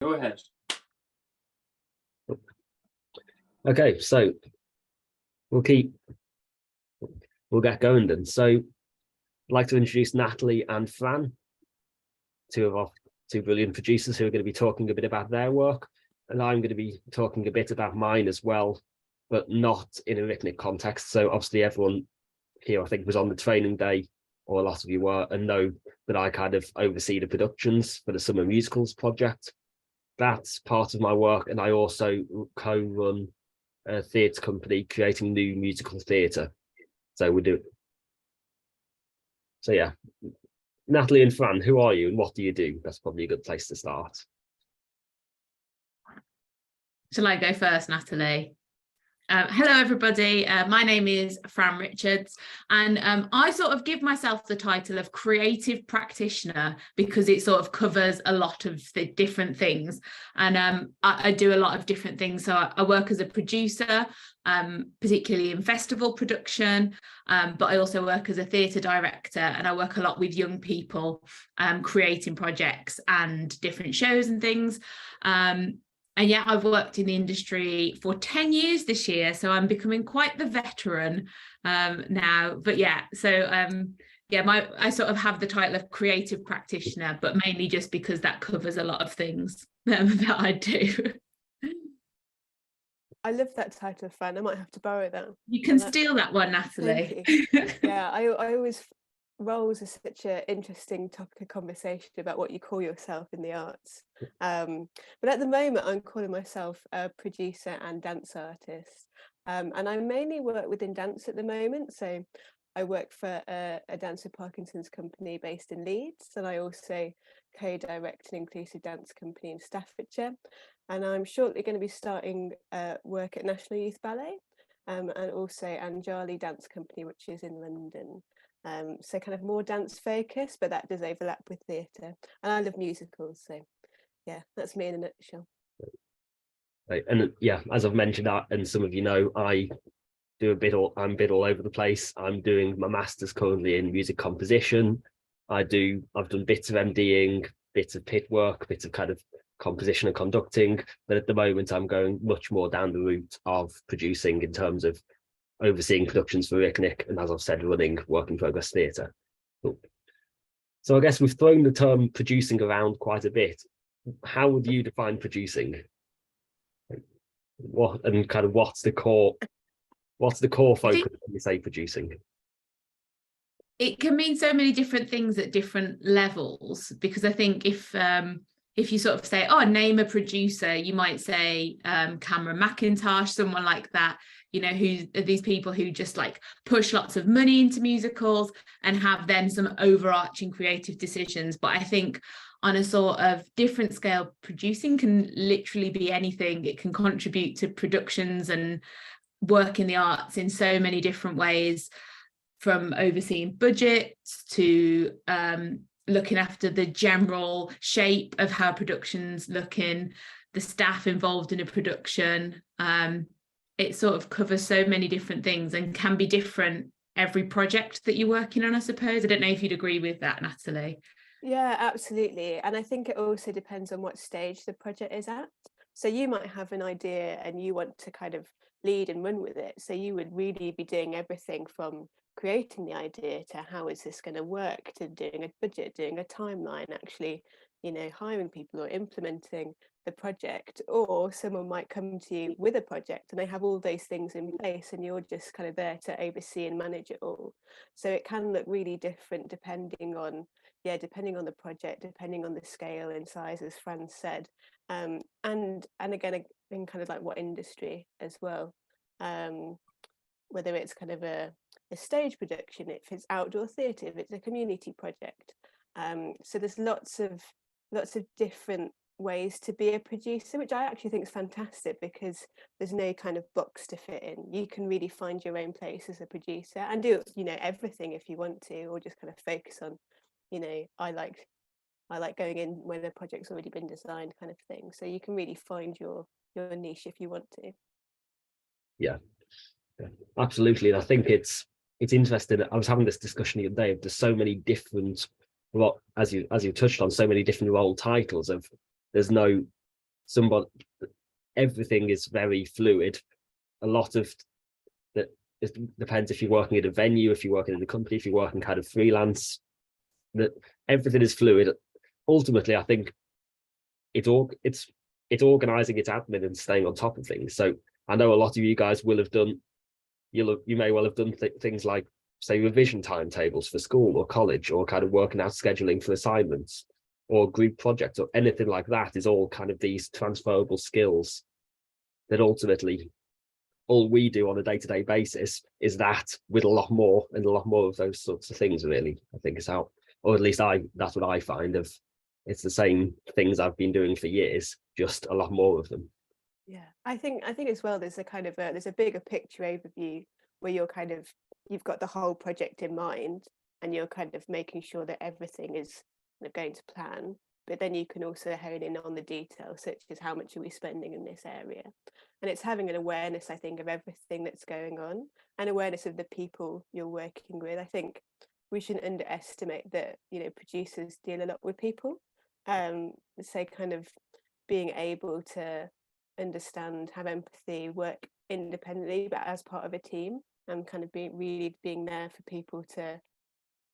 Go ahead. Okay, so we'll get going then. So I'd like to introduce Natalie and Fran, two of our brilliant producers who are going to be talking a bit about their work, and I'm going to be talking a bit about mine as well, but not in a RicNic context. So obviously everyone here, I think, was on the training day, or a lot of you were, and know that I kind of oversee the productions for the Summer Musicals project. That's part of my work, and I also co-run a theatre company creating new musical theatre. So we do. So yeah, Natalie and Fran, who are you and what do you do? That's probably a good place to start. Shall I go first, Natalie? Hello, everybody. My name is Fran Richards, and I sort of give myself the title of creative practitioner because it sort of covers a lot of the different things. And I do a lot of different things. So I work as a producer, particularly in festival production, but I also work as a theatre director, and I work a lot with young people creating projects and different shows and things. And yeah, I've worked in the industry for 10 years this year, so I'm becoming quite the veteran now. But yeah, so yeah, I sort of have the title of creative practitioner, but mainly just because that covers a lot of things that I do. I love that title, Fran. I might have to borrow that. You can steal that one, Natalie. Yeah, I always roles are such an interesting topic of conversation about what you call yourself in the arts. But at the moment, I'm calling myself a producer and dance artist. And I mainly work within dance at the moment. So I work for a dance with Parkinson's company based in Leeds. And I also co-direct an inclusive dance company in Staffordshire. And I'm shortly going to be starting work at National Youth Ballet and also Anjali Dance Company, which is in London. So kind of more dance focused, but that does overlap with theatre, and I love musicals. So yeah, that's me in a nutshell. Right. And yeah, as I've mentioned, and some of you know, I'm a bit all over the place. I'm doing my master's currently in music composition. I've done bits of MDing, bits of pit work, bits of kind of composition and conducting, but at the moment I'm going much more down the route of producing in terms of overseeing productions for RicNic, and as I've said, running work in progress theatre. Cool. So I guess we've thrown the term producing around quite a bit. How would you define producing? What's the core focus when you say producing? It can mean so many different things at different levels, because I think if you sort of say, oh, name a producer, you might say Cameron McIntosh, someone like that, you know, who are these people who just like push lots of money into musicals and have then some overarching creative decisions. But I think on a sort of different scale, producing can literally be anything. It can contribute to productions and work in the arts in so many different ways, from overseeing budgets to looking after the general shape of how productions look in, the staff involved in a production. It sort of covers so many different things and can be different every project that you're working on, I suppose. I don't know if you'd agree with that, Natalie. Yeah, absolutely. And I think it also depends on what stage the project is at. So you might have an idea and you want to kind of lead and run with it. So you would really be doing everything from creating the idea to how is this going to work, to doing a budget, doing a timeline, actually, you know, hiring people or implementing the project. Or someone might come to you with a project and they have all those things in place and you're just kind of there to oversee and manage it all. So it can look really different depending on the project, depending on the scale and size, as Fran said, and again in kind of like what industry as well, whether it's kind of a stage production, if it's outdoor theatre, if it's a community project. So there's lots of different ways to be a producer, which I actually think is fantastic because there's no kind of box to fit in. You can really find your own place as a producer and do, you know, everything if you want to, or just kind of focus on, you know, I like going in when the project's already been designed, kind of thing. So you can really find your niche if you want to. Yeah, absolutely. And I think it's interesting. I was having this discussion the other day of there's so many different, as you touched on, so many different role titles of there's no everything is very fluid. A lot of that, it depends if you're working at a venue, if you're working in a company, if you're working kind of freelance, that everything is fluid. Ultimately, I think it's organizing its admin and staying on top of things. So I know a lot of you guys will have done, you may well have done things like, say, revision timetables for school or college, or kind of working out scheduling for assignments or group projects or anything like that. Is all kind of these transferable skills that ultimately all we do on a day-to-day basis is that, with a lot more of those sorts of things, really. I think is how, or at least that's what I find of, it's the same things I've been doing for years, just a lot more of them. Yeah, I think as well, there's a bigger picture overview where you've got the whole project in mind, and you're kind of making sure that everything is going to plan. But then you can also hone in on the details, such as how much are we spending in this area. And it's having an awareness, I think, of everything that's going on, and awareness of the people you're working with. I think we shouldn't underestimate that, producers deal a lot with people. So kind of being able to understand, have empathy, work independently, but as part of a team, and kind of being there for people to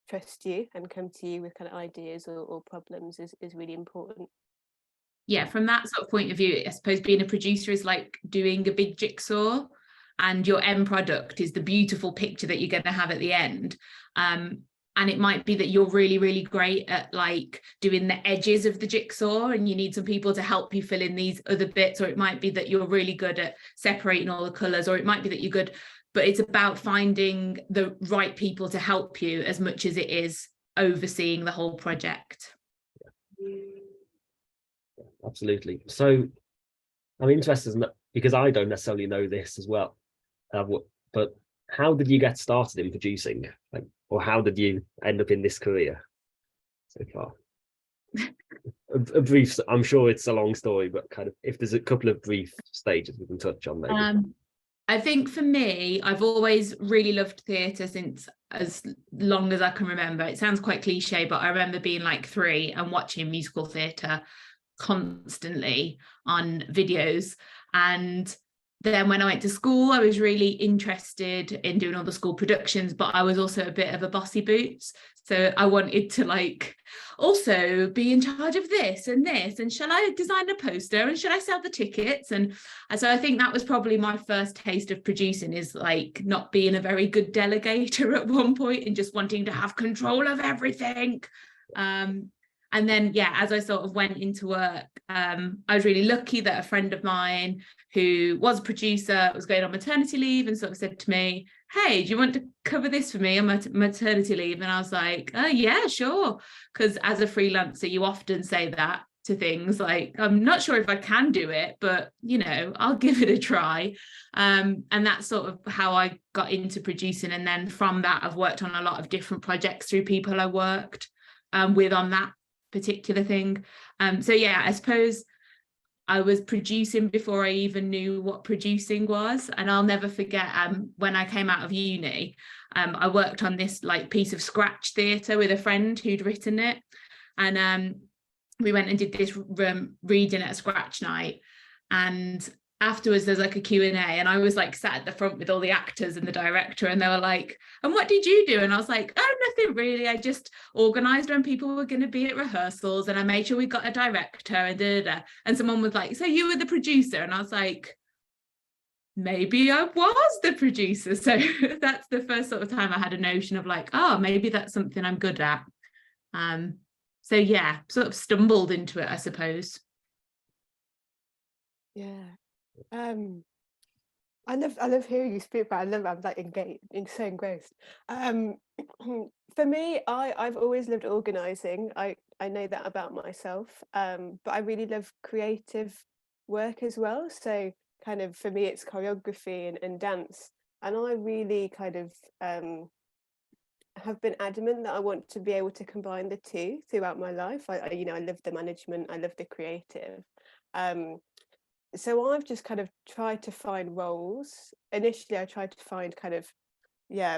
trust you and come to you with kind of ideas or problems is really important. Yeah, from that sort of point of view, I suppose being a producer is like doing a big jigsaw, and your end product is the beautiful picture that you're going to have at the end. And it might be that you're really, really great at like doing the edges of the jigsaw, and you need some people to help you fill in these other bits, or it might be that you're really good at separating all the colours, or it might be that you're good, but it's about finding the right people to help you as much as it is overseeing the whole project. Absolutely. So I'm interested in that, because I don't necessarily know this as well, but how did you get started in producing, or how did you end up in this career so far? a brief, I'm sure it's a long story, but kind of if there's a couple of brief stages we can touch on, maybe. I think for me, I've always really loved theatre since as long as I can remember. It sounds quite cliche, but I remember being like 3 and watching musical theatre constantly on videos. And then when I went to school, I was really interested in doing all the school productions, but I was also a bit of a bossy boots. So I wanted to like also be in charge of this, and shall I design a poster, and should I sell the tickets? And so I think that was probably my first taste of producing, is like not being a very good delegator at one point and just wanting to have control of everything. And then, yeah, as I sort of went into work, I was really lucky that a friend of mine who was a producer was going on maternity leave, and sort of said to me, hey, do you want to cover this for me on maternity leave? And I was like, oh, yeah, sure. Because as a freelancer, you often say that to things like, I'm not sure if I can do it, but, I'll give it a try. And that's sort of how I got into producing. And then from that, I've worked on a lot of different projects through people I worked with on that particular thing. So yeah, I suppose I was producing before I even knew what producing was. And I'll never forget when I came out of uni, I worked on this like piece of scratch theatre with a friend who'd written it, and we went and did this reading at a scratch night, and afterwards there's like a Q&A, and I was like sat at the front with all the actors and the director, and they were like, and what did you do? And I was like, oh, nothing really, I just organised when people were going to be at rehearsals, and I made sure we got a director, and da-da-da. And someone was like, so you were the producer? And I was like, maybe I was the producer. So that's the first sort of time I had a notion of like, oh, maybe that's something I'm good at. So yeah, sort of stumbled into it, I suppose. Yeah. I love hearing you speak, but I'm like so engrossed. For me, I've always loved organizing. I know that about myself. But I really love creative work as well. So kind of for me, it's choreography and dance. And I really kind of have been adamant that I want to be able to combine the two throughout my life. I love the management, I love the creative. So I've just kind of tried to find roles. Initially, I tried to find kind of,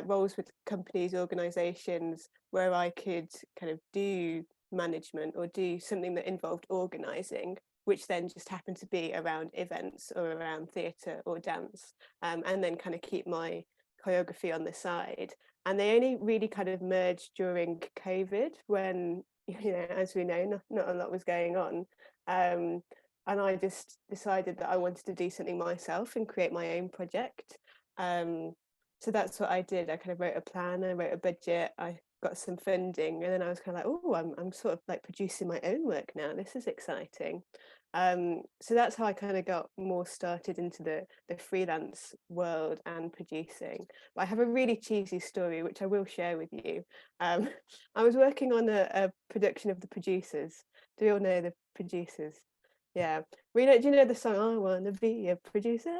roles with companies, organizations where I could kind of do management or do something that involved organizing which then just happen to be around events or around theatre or dance, and then kind of keep my choreography on the side. And they only really kind of merged during COVID, when, you know, as we know, not a lot was going on. And I just decided that I wanted to do something myself and create my own project. So that's what I did. I kind of wrote a plan, I wrote a budget, I got some funding, and then I was kind of like, oh, I'm sort of like producing my own work now. This is exciting. So that's how I kind of got more started into the freelance world and producing. But I have a really cheesy story, which I will share with you. I was working on a production of The Producers. Do we all know The Producers? Yeah. Do you know the song, I Wanna Be a Producer?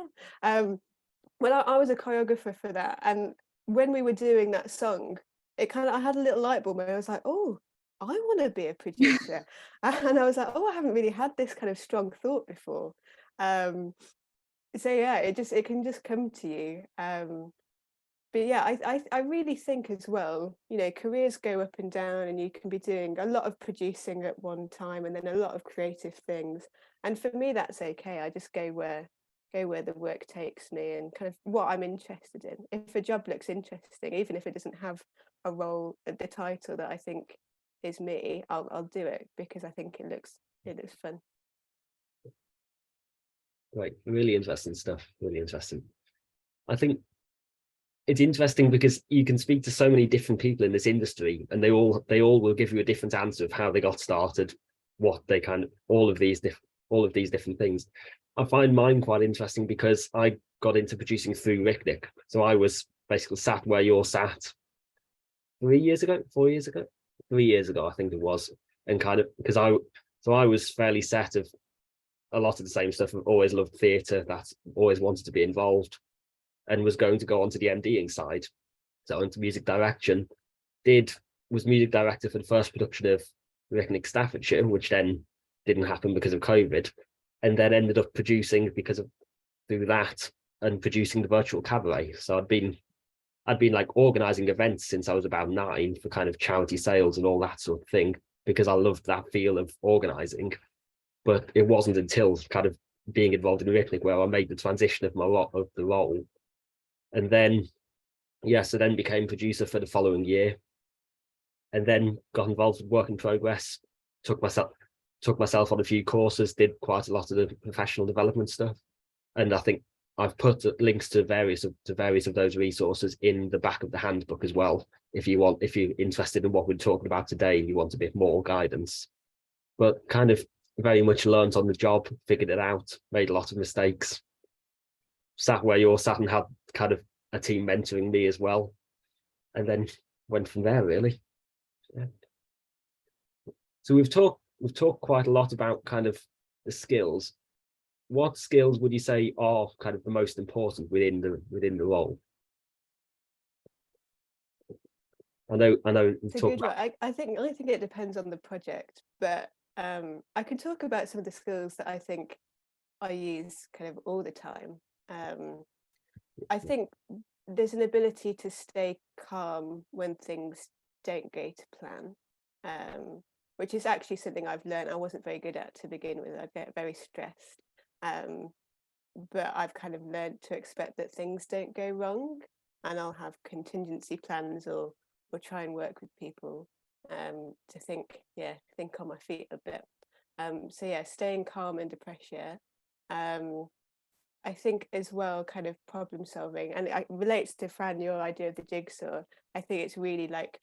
Well, I was a choreographer for that, and when we were doing that song, it kind of, I had a little light bulb where I was like, oh, I want to be a producer. And I was like, oh, I haven't really had this kind of strong thought before. So yeah, it can just come to you. But yeah, I really think as well, you know, careers go up and down, and you can be doing a lot of producing at one time and then a lot of creative things. And for me, that's okay. I just go where the work takes me and kind of what I'm interested in. If a job looks interesting, even if it doesn't have a role at the title that I think is me, I'll do it because I think it looks fun. Right, really interesting stuff. Really interesting. I think it's interesting because you can speak to so many different people in this industry, and they all will give you a different answer of how they got started, what they kind of all of these different things. I find mine quite interesting because I got into producing through RicNic. So I was basically sat where you're sat 3 years ago, 4 years ago, 3 years ago, I think it was. And kind of because I was fairly set of a lot of the same stuff. I've always loved theatre, that's always wanted to be involved, and was going to go on to the MDing side. So into music direction, was music director for the first production of RicNic Staffordshire, which then didn't happen because of COVID, and then ended up producing through that and producing the virtual cabaret. So I'd been like organizing events since I was about 9 for kind of charity sales and all that sort of thing, because I loved that feel of organizing. But it wasn't until kind of being involved in RicNic where I made the transition of the role. And then, so then became producer for the following year, and then got involved with work in progress, took myself on a few courses, did quite a lot of the professional development stuff. And I think I've put links to various of those resources in the back of the handbook as well, if you're interested in what we're talking about today and you want a bit more guidance. But kind of very much learned on the job, figured it out, made a lot of mistakes, sat where you're sat and had kind of a team mentoring me as well, and then went from there, really. Yeah. So we've talked quite a lot about kind of the skills. What skills would you say are kind of the most important within the role? I know It's a good one. I think it depends on the project, but I can talk about some of the skills that I think I use kind of all the time. I think there's an ability to stay calm when things don't go to plan, which is actually something I've learned I wasn't very good at to begin with. I'd get very stressed, but I've kind of learned to expect that things don't go wrong, and I'll have contingency plans or try and work with people to think on my feet a bit. So yeah, staying calm under pressure. I think as well, kind of problem solving, and it relates to Fran, your idea of the jigsaw. I think it's really like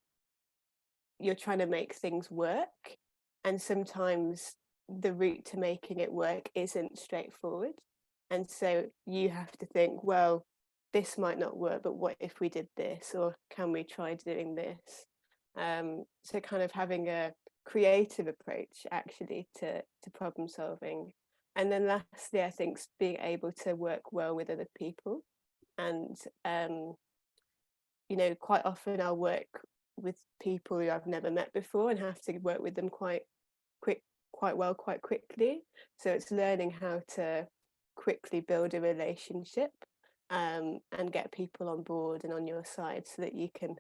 you're trying to make things work, and sometimes the route to making it work isn't straightforward. And so you have to think, well, this might not work, but what if we did this, or can we try doing this? So kind of having a creative approach actually to problem solving. And then lastly, I think being able to work well with other people. And, quite often I'll work with people who I've never met before and have to work with them quite well, quite quickly. So it's learning how to quickly build a relationship and get people on board and on your side so that you can,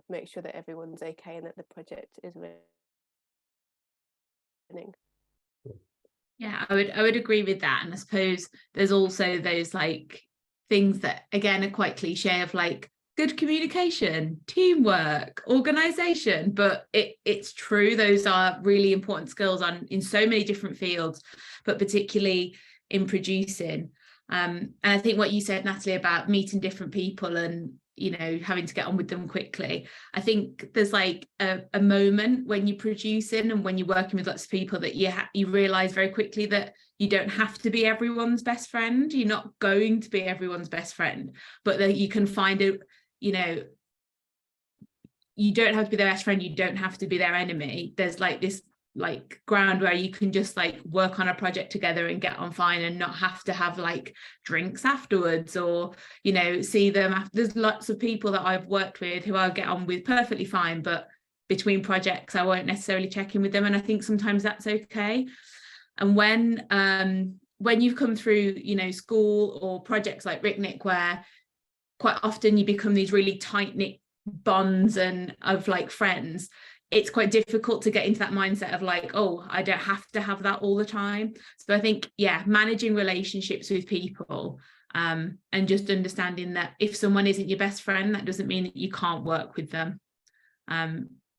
make sure that everyone's okay and that the project is running. Yeah, I would agree with that. And I suppose there's also those like things that again are quite cliche of like good communication, teamwork, organization, but it's true, those are really important skills in so many different fields, but particularly in producing. And I think what you said, Natalie, about meeting different people and, you know, having to get on with them quickly, I think there's like a moment when you're producing and when you're working with lots of people that you realize very quickly that you don't have to be everyone's best friend. You're not going to be everyone's best friend, but that you can find a, you know, you don't have to be their best friend, you don't have to be their enemy. There's like this like ground where you can just like work on a project together and get on fine and not have to have like drinks afterwards, or, you know, see them after. There's lots of people that I've worked with who I'll get on with perfectly fine, but between projects I won't necessarily check in with them, and I think sometimes that's okay. And when you've come through, you know, school or projects like RicNic, where quite often you become these really tight-knit bonds and of like friends, it's quite difficult to get into that mindset of like, oh, I don't have to have that all the time. So I think, yeah, managing relationships with people, and just understanding that if someone isn't your best friend, that doesn't mean that you can't work with them.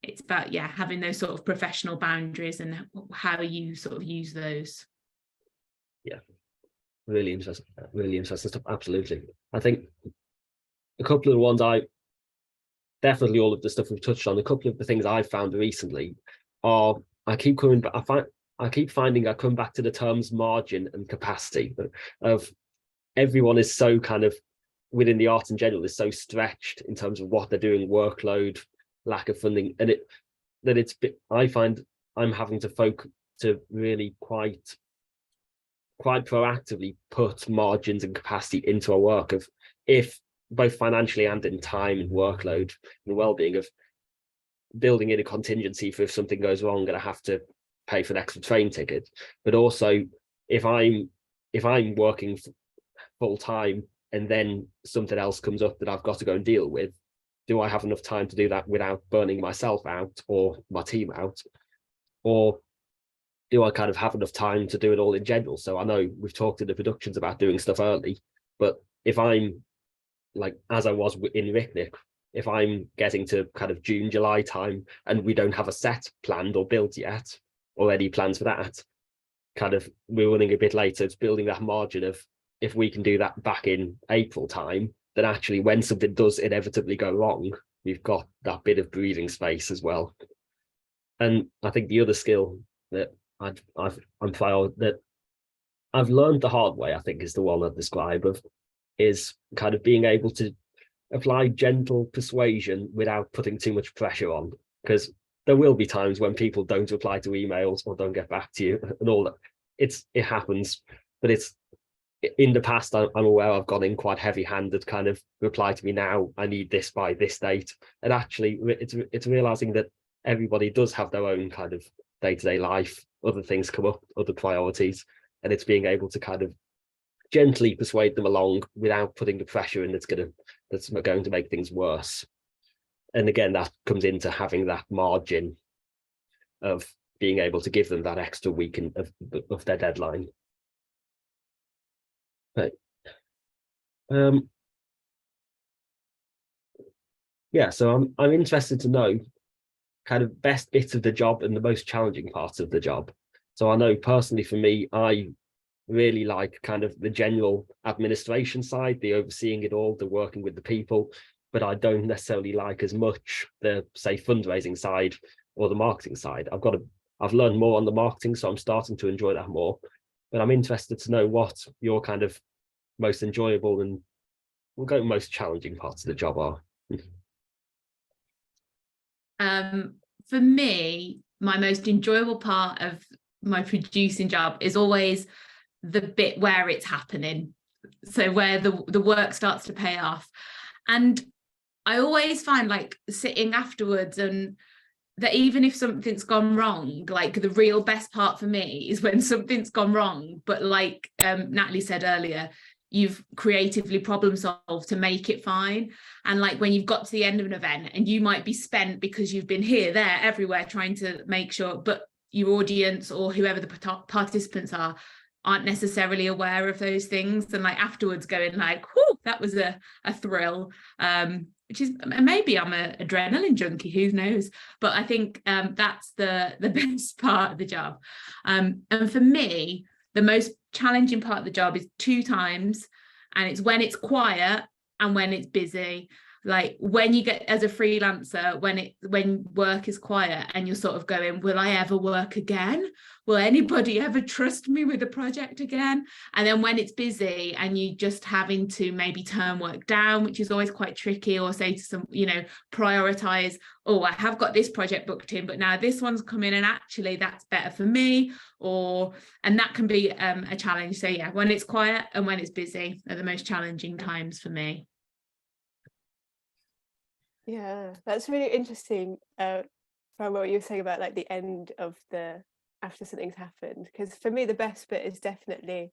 It's about, yeah, having those sort of professional boundaries and how you sort of use those. Yeah, really interesting stuff. Absolutely. I think a couple of the ones definitely all of the stuff we've touched on, a couple of the things I've found recently are, I keep finding I come back to the terms margin and capacity of everyone is so kind of within the art in general is so stretched in terms of what they're doing, workload, lack of funding, and I find I'm having to really quite proactively put margins and capacity into our work, of if both financially and in time and workload and well-being, of building in a contingency for if something goes wrong and I have to pay for an extra train ticket. But also if I'm working full time and then something else comes up that I've got to go and deal with, do I have enough time to do that without burning myself out or my team out? Or do I kind of have enough time to do it all in general? So I know we've talked in the productions about doing stuff early, but if I'm like, as I was in RicNic, if I'm getting to kind of June, July time and we don't have a set planned or built yet, or any plans for that, kind of we're running a bit later. It's building that margin of, if we can do that back in April time, then actually when something does inevitably go wrong, we've got that bit of breathing space as well. And I think the other skill that I've learned the hard way, I think, is the one I'd describe, is kind of being able to apply gentle persuasion without putting too much pressure on, because there will be times when people don't reply to emails or don't get back to you and all that. It happens, but it's, in the past I'm aware I've gone in quite heavy-handed, kind of reply to me now, I need this by this date. And actually it's realizing that everybody does have their own kind of day-to-day life, other things come up, other priorities, and it's being able to kind of gently persuade them along without putting the pressure in that's going to make things worse. And again, that comes into having that margin of being able to give them that extra week of their deadline. But yeah, so I'm interested to know kind of best bits of the job and the most challenging parts of the job. So I know personally for me, I really like kind of the general administration side, the overseeing it all, the working with the people, but I don't necessarily like as much the, say, fundraising side or the marketing side. I've learned more on the marketing, so I'm starting to enjoy that more. But I'm interested to know what your kind of most enjoyable and we'll go most challenging parts of the job are. For me, my most enjoyable part of my producing job is always the bit where it's happening, so where the work starts to pay off. And I always find, like, sitting afterwards, and that even if something's gone wrong, like, the real best part for me is when something's gone wrong, but like Natalie said earlier, you've creatively problem solved to make it fine. And like when you've got to the end of an event and you might be spent because you've been here, there, everywhere trying to make sure, but your audience or whoever the participants aren't necessarily aware of those things, and like afterwards going like, whoo, that was a thrill, which is, maybe I'm a adrenaline junkie, who knows, but I think that's the best part of the job. And for me, the most challenging part of the job is 2 times, and it's when it's quiet and when it's busy. Like when you get as a freelancer, when work is quiet and you're sort of going, will I ever work again? Will anybody ever trust me with a project again? And then when it's busy and you just having to maybe turn work down, which is always quite tricky, or say to some, prioritize, oh, I have got this project booked in, but now this one's come in and actually that's better for me, and that can be a challenge. So yeah, when it's quiet and when it's busy are the most challenging times for me. Yeah, that's really interesting, from what you were saying about like the end of after something's happened, because for me the best bit is definitely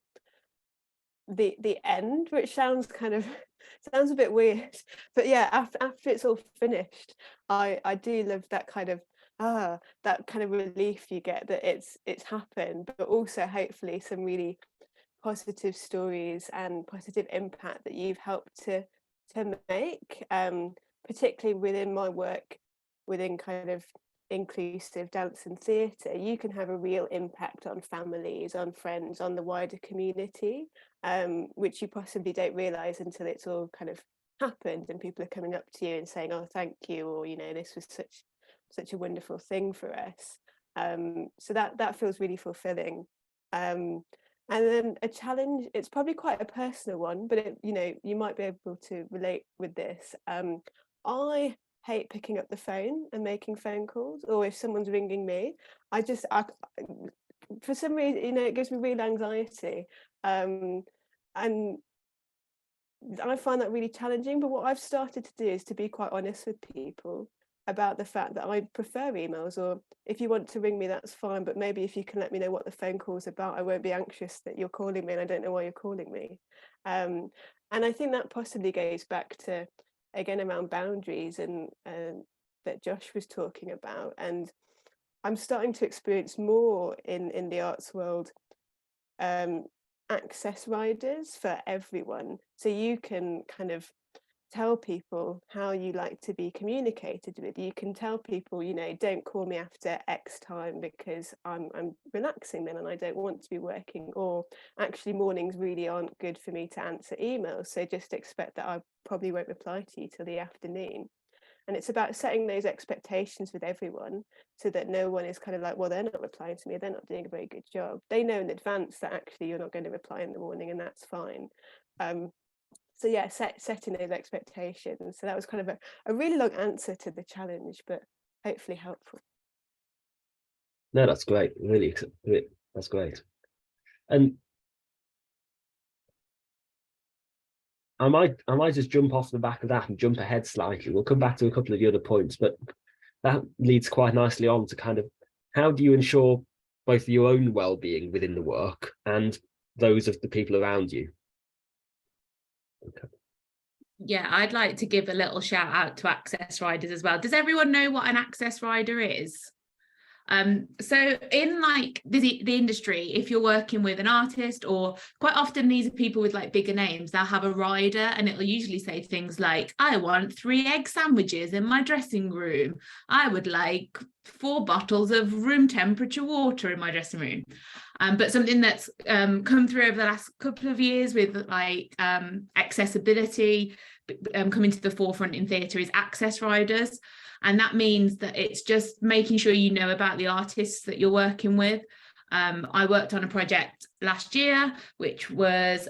the end, which sounds a bit weird, but yeah, after it's all finished, I do love that kind of relief you get that it's happened, but also hopefully some really positive stories and positive impact that you've helped to make, particularly within my work within kind of inclusive dance and theatre. You can have a real impact on families, on friends, on the wider community, which you possibly don't realise until it's all kind of happened and people are coming up to you and saying, oh, thank you, or this was such a wonderful thing for us. So that feels really fulfilling. And then a challenge, it's probably quite a personal one, but you might be able to relate with this. I hate picking up the phone and making phone calls, or if someone's ringing me, I for some reason, it gives me real anxiety, and I find that really challenging. But what I've started to do is to be quite honest with people about the fact that I prefer emails, or if you want to ring me, that's fine, but maybe if you can let me know what the phone call's about, I won't be anxious that you're calling me and I don't know why you're calling me. And I think that possibly goes back to, again, around boundaries and that Josh was talking about. And I'm starting to experience more in the arts world, access riders for everyone. So you can kind of tell people how you like to be communicated with. You can tell people, don't call me after X time because I'm relaxing then and I don't want to be working, or actually mornings really aren't good for me to answer emails, so just expect that I probably won't reply to you till the afternoon. And it's about setting those expectations with everyone so that no one is kind of like, well, they're not replying to me, they're not doing a very good job. They know in advance that actually you're not going to reply in the morning, and that's fine. So yeah, setting those expectations. So that was kind of a really long answer to the challenge, but hopefully helpful. No, that's great. Really, that's great. And I might just jump off the back of that and jump ahead slightly. We'll come back to a couple of the other points, but that leads quite nicely on to kind of how do you ensure both your own well-being within the work and those of the people around you? Okay. Yeah, I'd like to give a little shout out to access riders as well. Does everyone know what an access rider is? So in like the industry, if you're working with an artist, or quite often these are people with like bigger names, they'll have a rider and it'll usually say things like, I want 3 egg sandwiches in my dressing room. I would like 4 bottles of room temperature water in my dressing room. But something that's come through over the last couple of years with like accessibility coming to the forefront in theatre is access riders. And that means that it's just making sure you know about the artists that you're working with. I worked on a project last year, which was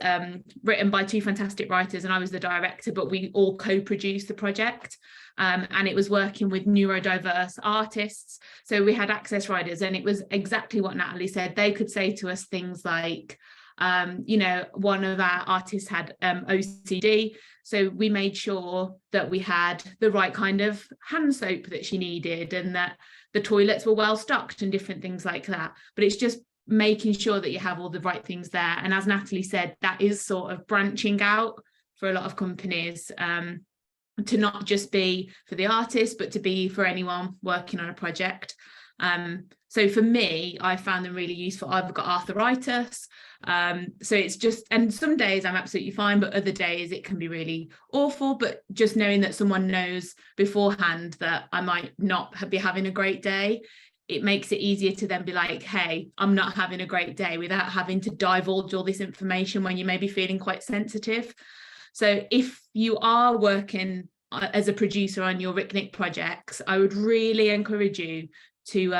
written by 2 fantastic writers, and I was the director, but we all co-produced the project. And it was working with neurodiverse artists. So we had access riders, and it was exactly what Natalie said. They could say to us things like, one of our artists had OCD. So we made sure that we had the right kind of hand soap that she needed, and that the toilets were well stocked and different things like that. But it's just making sure that you have all the right things there. And as Natalie said, that is sort of branching out for a lot of companies, to not just be for the artist, but to be for anyone working on a project. So for me, I found them really useful. I've got arthritis, so it's just, and some days I'm absolutely fine, but other days it can be really awful. But just knowing that someone knows beforehand that I might not be having a great day, it makes it easier to then be like, hey, I'm not having a great day, without having to divulge all this information when you may be feeling quite sensitive. So if you are working as a producer on your RicNic projects, I would really encourage you to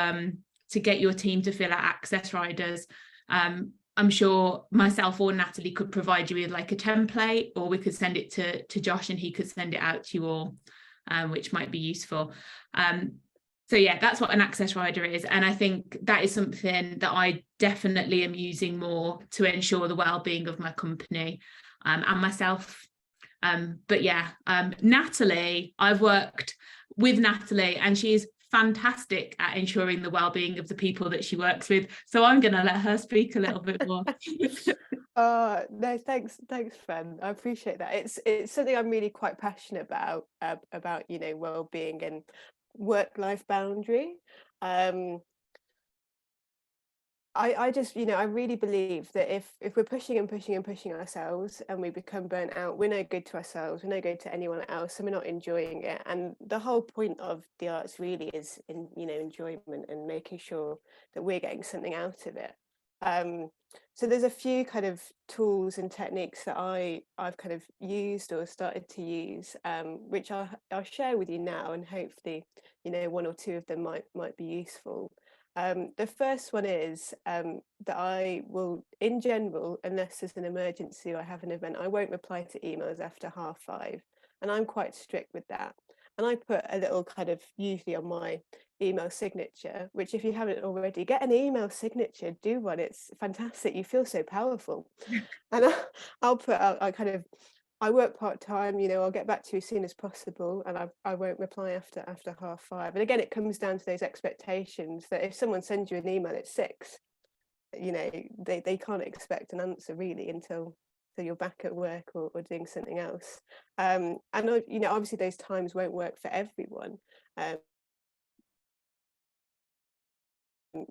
get your team to fill out access riders. I'm sure myself or Natalie could provide you with like a template, or we could send it to Josh and he could send it out to you all, which might be useful. So yeah, that's what an access rider is. And I think that is something that I definitely am using more to ensure the well-being of my company and myself. But yeah, Natalie, I've worked with Natalie and she is fantastic at ensuring the well-being of the people that she works with. So I'm going to let her speak a little bit more. No, thanks, Fran. I appreciate that. It's something I'm really quite passionate about, you know, well-being and work-life boundary. I just, you know, I really believe that if we're pushing and pushing and pushing ourselves and we become burnt out, we're no good to ourselves, we're no good to anyone else, and we're not enjoying it. And the whole point of the arts really is in, you know, enjoyment and making sure that we're getting something out of it. So there's a few kind of tools and techniques that I've kind of used or started to use, which I'll share with you now, and hopefully, you know, one or two of them might be useful. The first one is that I will, in general, unless there's an emergency or I have an event, I won't reply to emails after 5:30, and I'm quite strict with that. And I put a little kind of, usually on my email signature, which if you haven't already, get an email signature, do one, it's fantastic, you feel so powerful. And I'll put out, I work part-time, you know, I'll get back to you as soon as possible, and I won't reply after 5:30. And again, it comes down to those expectations that if someone sends you an email at 6, you know, they can't expect an answer really until you're back at work or doing something else. And you know, obviously those times won't work for everyone.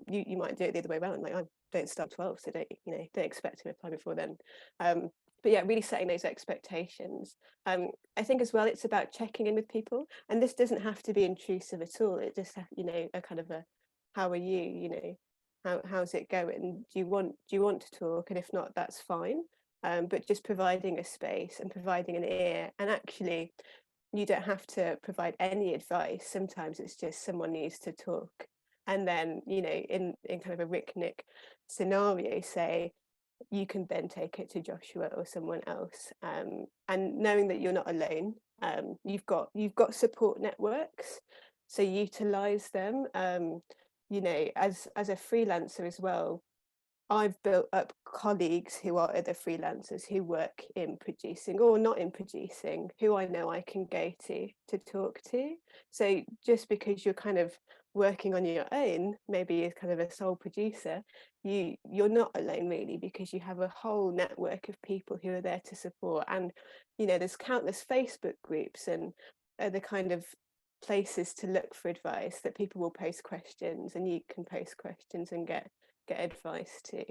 You might do it the other way around, like I don't start 12, so don't expect to reply before then. But yeah, really setting those expectations. I think as well, it's about checking in with people, and this doesn't have to be intrusive at all. It just, you know, a kind of a, how are you? You know, how's it going? Do you want to talk? And if not, that's fine. But just providing a space and providing an ear, and actually, you don't have to provide any advice. Sometimes it's just someone needs to talk. And then, you know, in kind of a RicNic scenario, say, you can then take it to Joshua or someone else. And knowing that you're not alone, you've got support networks, so utilize them. You know, as a freelancer as well, I've built up colleagues who are other freelancers who work in producing or not in producing, who I know I can go to talk to. So just because you're kind of working on your own, maybe as kind of a sole producer, you're not alone really, because you have a whole network of people who are there to support. And you know, there's countless Facebook groups and other kind of places to look for advice that people will post questions, and you can post questions and get advice too.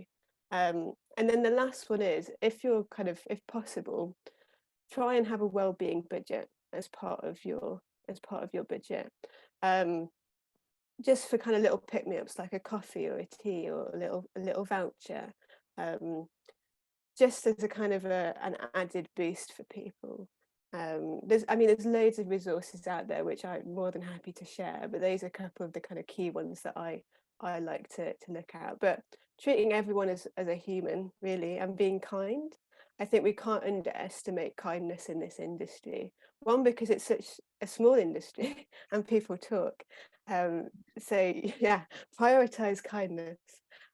And then the last one is, if possible, try and have a well-being budget as part of your budget. Just for kind of little pick-me-ups like a coffee or a tea or a little voucher, just as a kind of an added boost for people. There's loads of resources out there which I'm more than happy to share, but those are a couple of the kind of key ones that I like to look at. But treating everyone as a human really, and being kind. I think we can't underestimate kindness in this industry. One, because it's such a small industry and people talk. So yeah, prioritize kindness.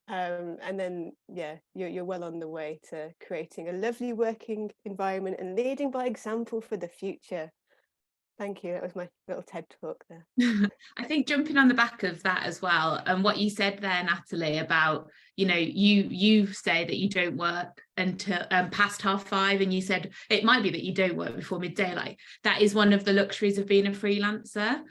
And then yeah, you're well on the way to creating a lovely working environment and leading by example for the future. Thank you. That was my little TED talk there. I think jumping on the back of that as well, and what you said there, Natalie, about, you know, you say that you don't work until past 5:30, and you said it might be that you don't work before midday. Like, that is one of the luxuries of being a freelancer.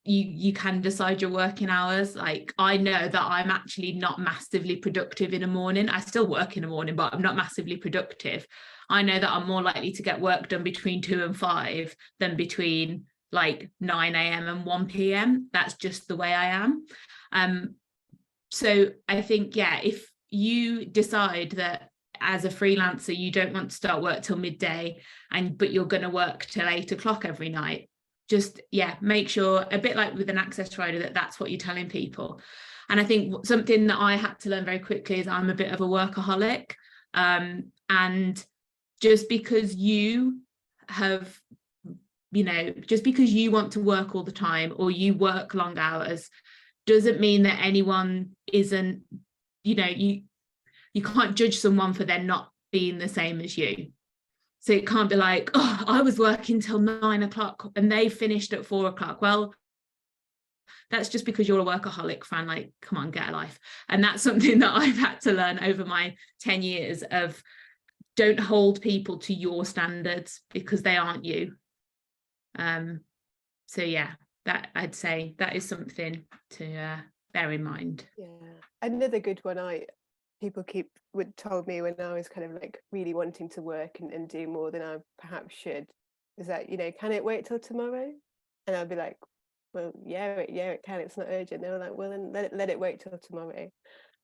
you can decide your working hours. Like, I know that I'm actually not massively productive in the morning. I still work in the morning, but I'm not massively productive. I know that I'm more likely to get work done between 2 and 5 than between like 9 a.m. and 1 p.m. That's just the way I am. So I think, yeah, if you decide that as a freelancer you don't want to start work till midday, but you're going to work till 8 o'clock every night, just, yeah, make sure, a bit like with an access rider, that that's what you're telling people. And I think something that I had to learn very quickly is I'm a bit of a workaholic, and just because you have, just because you want to work all the time or you work long hours doesn't mean that anyone isn't, you can't judge someone for them not being the same as you. So it can't be like, oh, I was working till 9 o'clock and they finished at 4 o'clock. Well, that's just because you're a workaholic, Fran. Like, come on, get a life. And that's something that I've had to learn over my 10 years of, don't hold people to your standards because they aren't you. So yeah, that, I'd say that is something to bear in mind. Yeah, another good one people told me when I was kind of like really wanting to work and do more than I perhaps should, is that, can it wait till tomorrow? And I'd be like, well, yeah, it can, it's not urgent. They were like, well, then let it wait till tomorrow.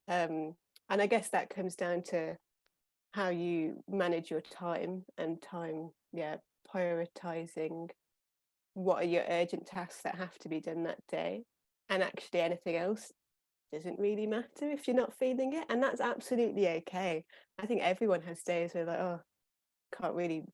And I guess that comes down to how you manage your time, prioritizing what are your urgent tasks that have to be done that day, and actually anything else doesn't really matter if you're not feeling it, and that's absolutely okay. I think everyone has days where like, oh, can't really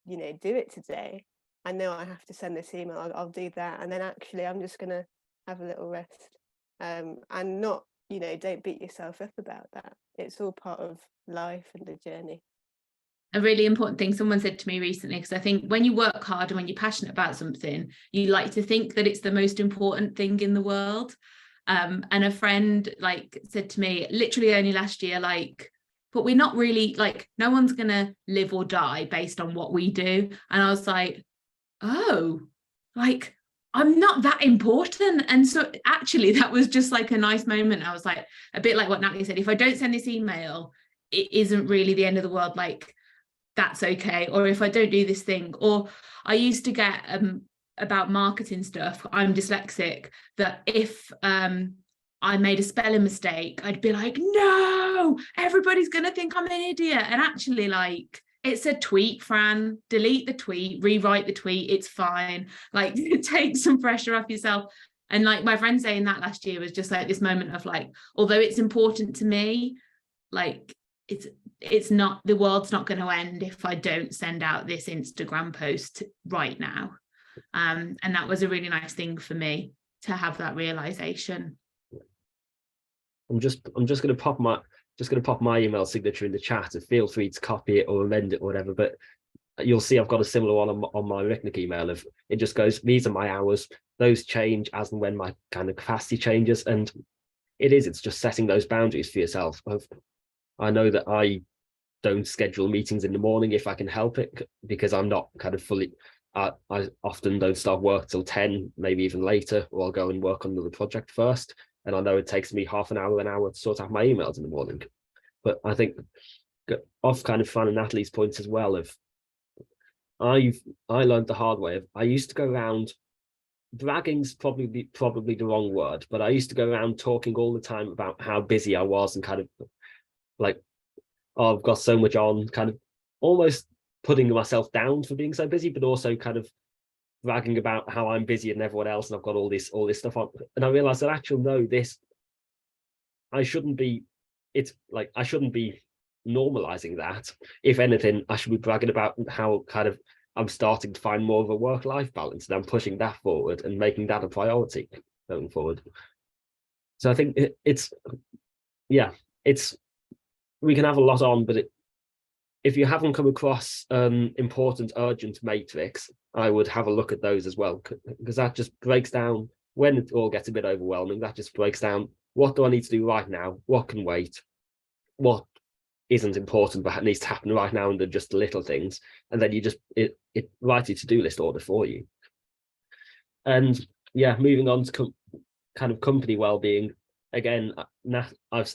do it today. I know I have to send this email, I'll do that, and then actually I'm just gonna have a little rest, and not, don't beat yourself up about that. It's all part of life and the journey. A really important thing someone said to me recently, because I think when you work hard and when you're passionate about something, you like to think that it's the most important thing in the world. And a friend said to me literally only last year, but we're not really, no one's gonna live or die based on what we do. And I was like, oh, I'm not that important. And so actually that was just a nice moment. I was like, a bit like what Natalie said, if I don't send this email, it isn't really the end of the world. That's okay. Or if I don't do this thing, or I used to get about marketing stuff, I'm dyslexic, that if I made a spelling mistake, I'd be like, no, everybody's gonna think I'm an idiot. And actually, it's a tweet, Fran, delete the tweet, rewrite the tweet, it's fine. Take some pressure off yourself. And my friend saying that last year was just this moment of although it's important to me, it's not, the world's not going to end if I don't send out this Instagram post right now. And that was a really nice thing for me to have that realization. I'm just going to pop my email signature in the chat, and feel free to copy it or amend it or whatever. But you'll see I've got a similar one on my RicNic email. Of it just goes, these are my hours. Those change as and when my kind of capacity changes, and it's just setting those boundaries for yourself. I know that I don't schedule meetings in the morning if I can help it, because I'm not kind of fully, I often don't start work till 10, maybe even later, or I'll go and work on another project first. And I know it takes me half an hour to sort out my emails in the morning. But I think off kind of Fran and Natalie's points as well, of I learned the hard way of, I used to go around, bragging's probably the wrong word, but I used to go around talking all the time about how busy I was, and kind of oh, I've got so much on, kind of almost putting myself down for being so busy, but also kind of bragging about how I'm busier than everyone else and I've got all this stuff on. And I realized that actually, no, I shouldn't be normalizing that. If anything, I should be bragging about how kind of I'm starting to find more of a work-life balance, and I'm pushing that forward and making that a priority going forward. So I think we can have a lot on, but if you haven't come across important, urgent matrix, I would have a look at those as well, because that just breaks down, when it all gets a bit overwhelming, that just breaks down, what do I need to do right now? What can wait? What isn't important but needs to happen right now, and they're just little things. And then you just, it writes your to-do list order for you. And yeah, moving on to kind of company well-being. Again, I've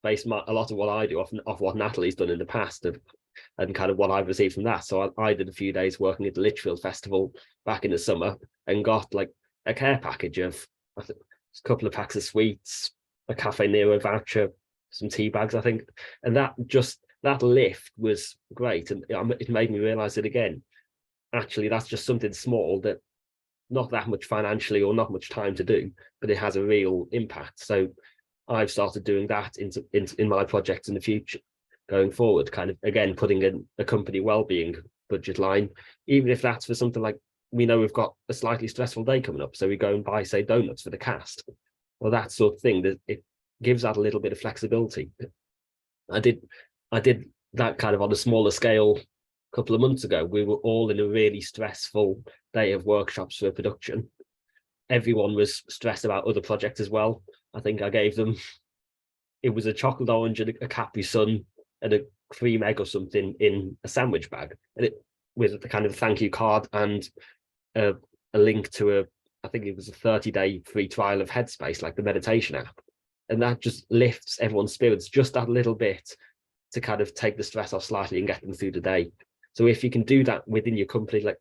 based a lot of what I do off what Natalie's done in the past and kind of what I've received from that. So I did a few days working at the Lichfield Festival back in the summer and got like a care package of a couple of packs of sweets, a Cafe Nero voucher, some tea bags, I think. And that lift was great. And it made me realize that, again, actually, that's just something small that not that much financially or not much time to do, but it has a real impact. So I've started doing that in my projects in the future going forward, kind of, again, putting in a company well-being budget line, even if that's for something like, we know we've got a slightly stressful day coming up, so we go and buy, say, donuts for the cast, or that sort of thing. That it gives that a little bit of flexibility. I did that kind of on a smaller scale a couple of months ago. We were all in a really stressful day of workshops for production. Everyone was stressed about other projects as well. I think I gave them, it was a chocolate orange and a Capri Sun and a cream egg or something in a sandwich bag, and it with the kind of thank you card and a link to I think it was a 30-day free trial of Headspace, like the meditation app. And that just lifts everyone's spirits just that little bit to kind of take the stress off slightly and get them through the day. So if you can do that within your company, like,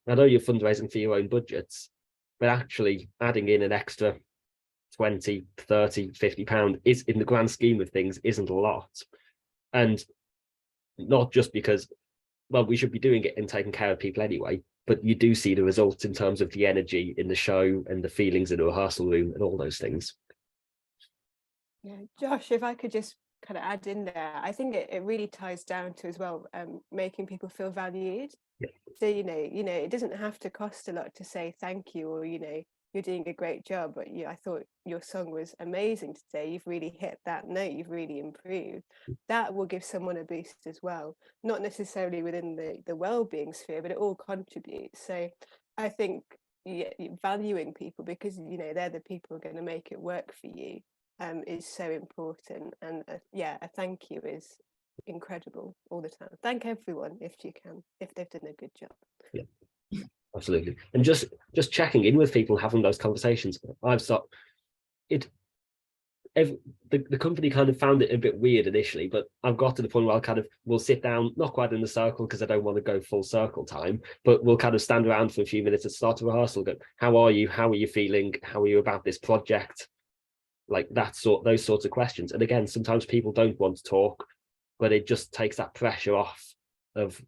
I know you're fundraising for your own budgets, but actually adding in an extra 20, 30, 50 pound is, in the grand scheme of things, isn't a lot. And not just because, well, we should be doing it and taking care of people anyway, but you do see the results in terms of the energy in the show and the feelings in the rehearsal room and all those things. Yeah, Josh, if I could just kind of add in there, I think it really ties down to as well making people feel valued. Yeah. So it doesn't have to cost a lot to say thank you, or you're doing a great job, but I thought your song was amazing today, you've really hit that note, you've really improved. That will give someone a boost as well, not necessarily within the well-being sphere, but it all contributes. So I think valuing people, because they're the people who are going to make it work for you, is so important. And a thank you is incredible all the time. Thank everyone if you can, if they've done a good job. Yeah, absolutely. And just checking in with people, having those conversations. The company kind of found it a bit weird initially, but I've got to the point where we'll sit down, not quite in the circle because I don't want to go full circle time, but we'll kind of stand around for a few minutes at start a rehearsal, go, how are you feeling, how are you about this project, like those sorts of questions. And again, sometimes people don't want to talk, but it just takes that pressure off of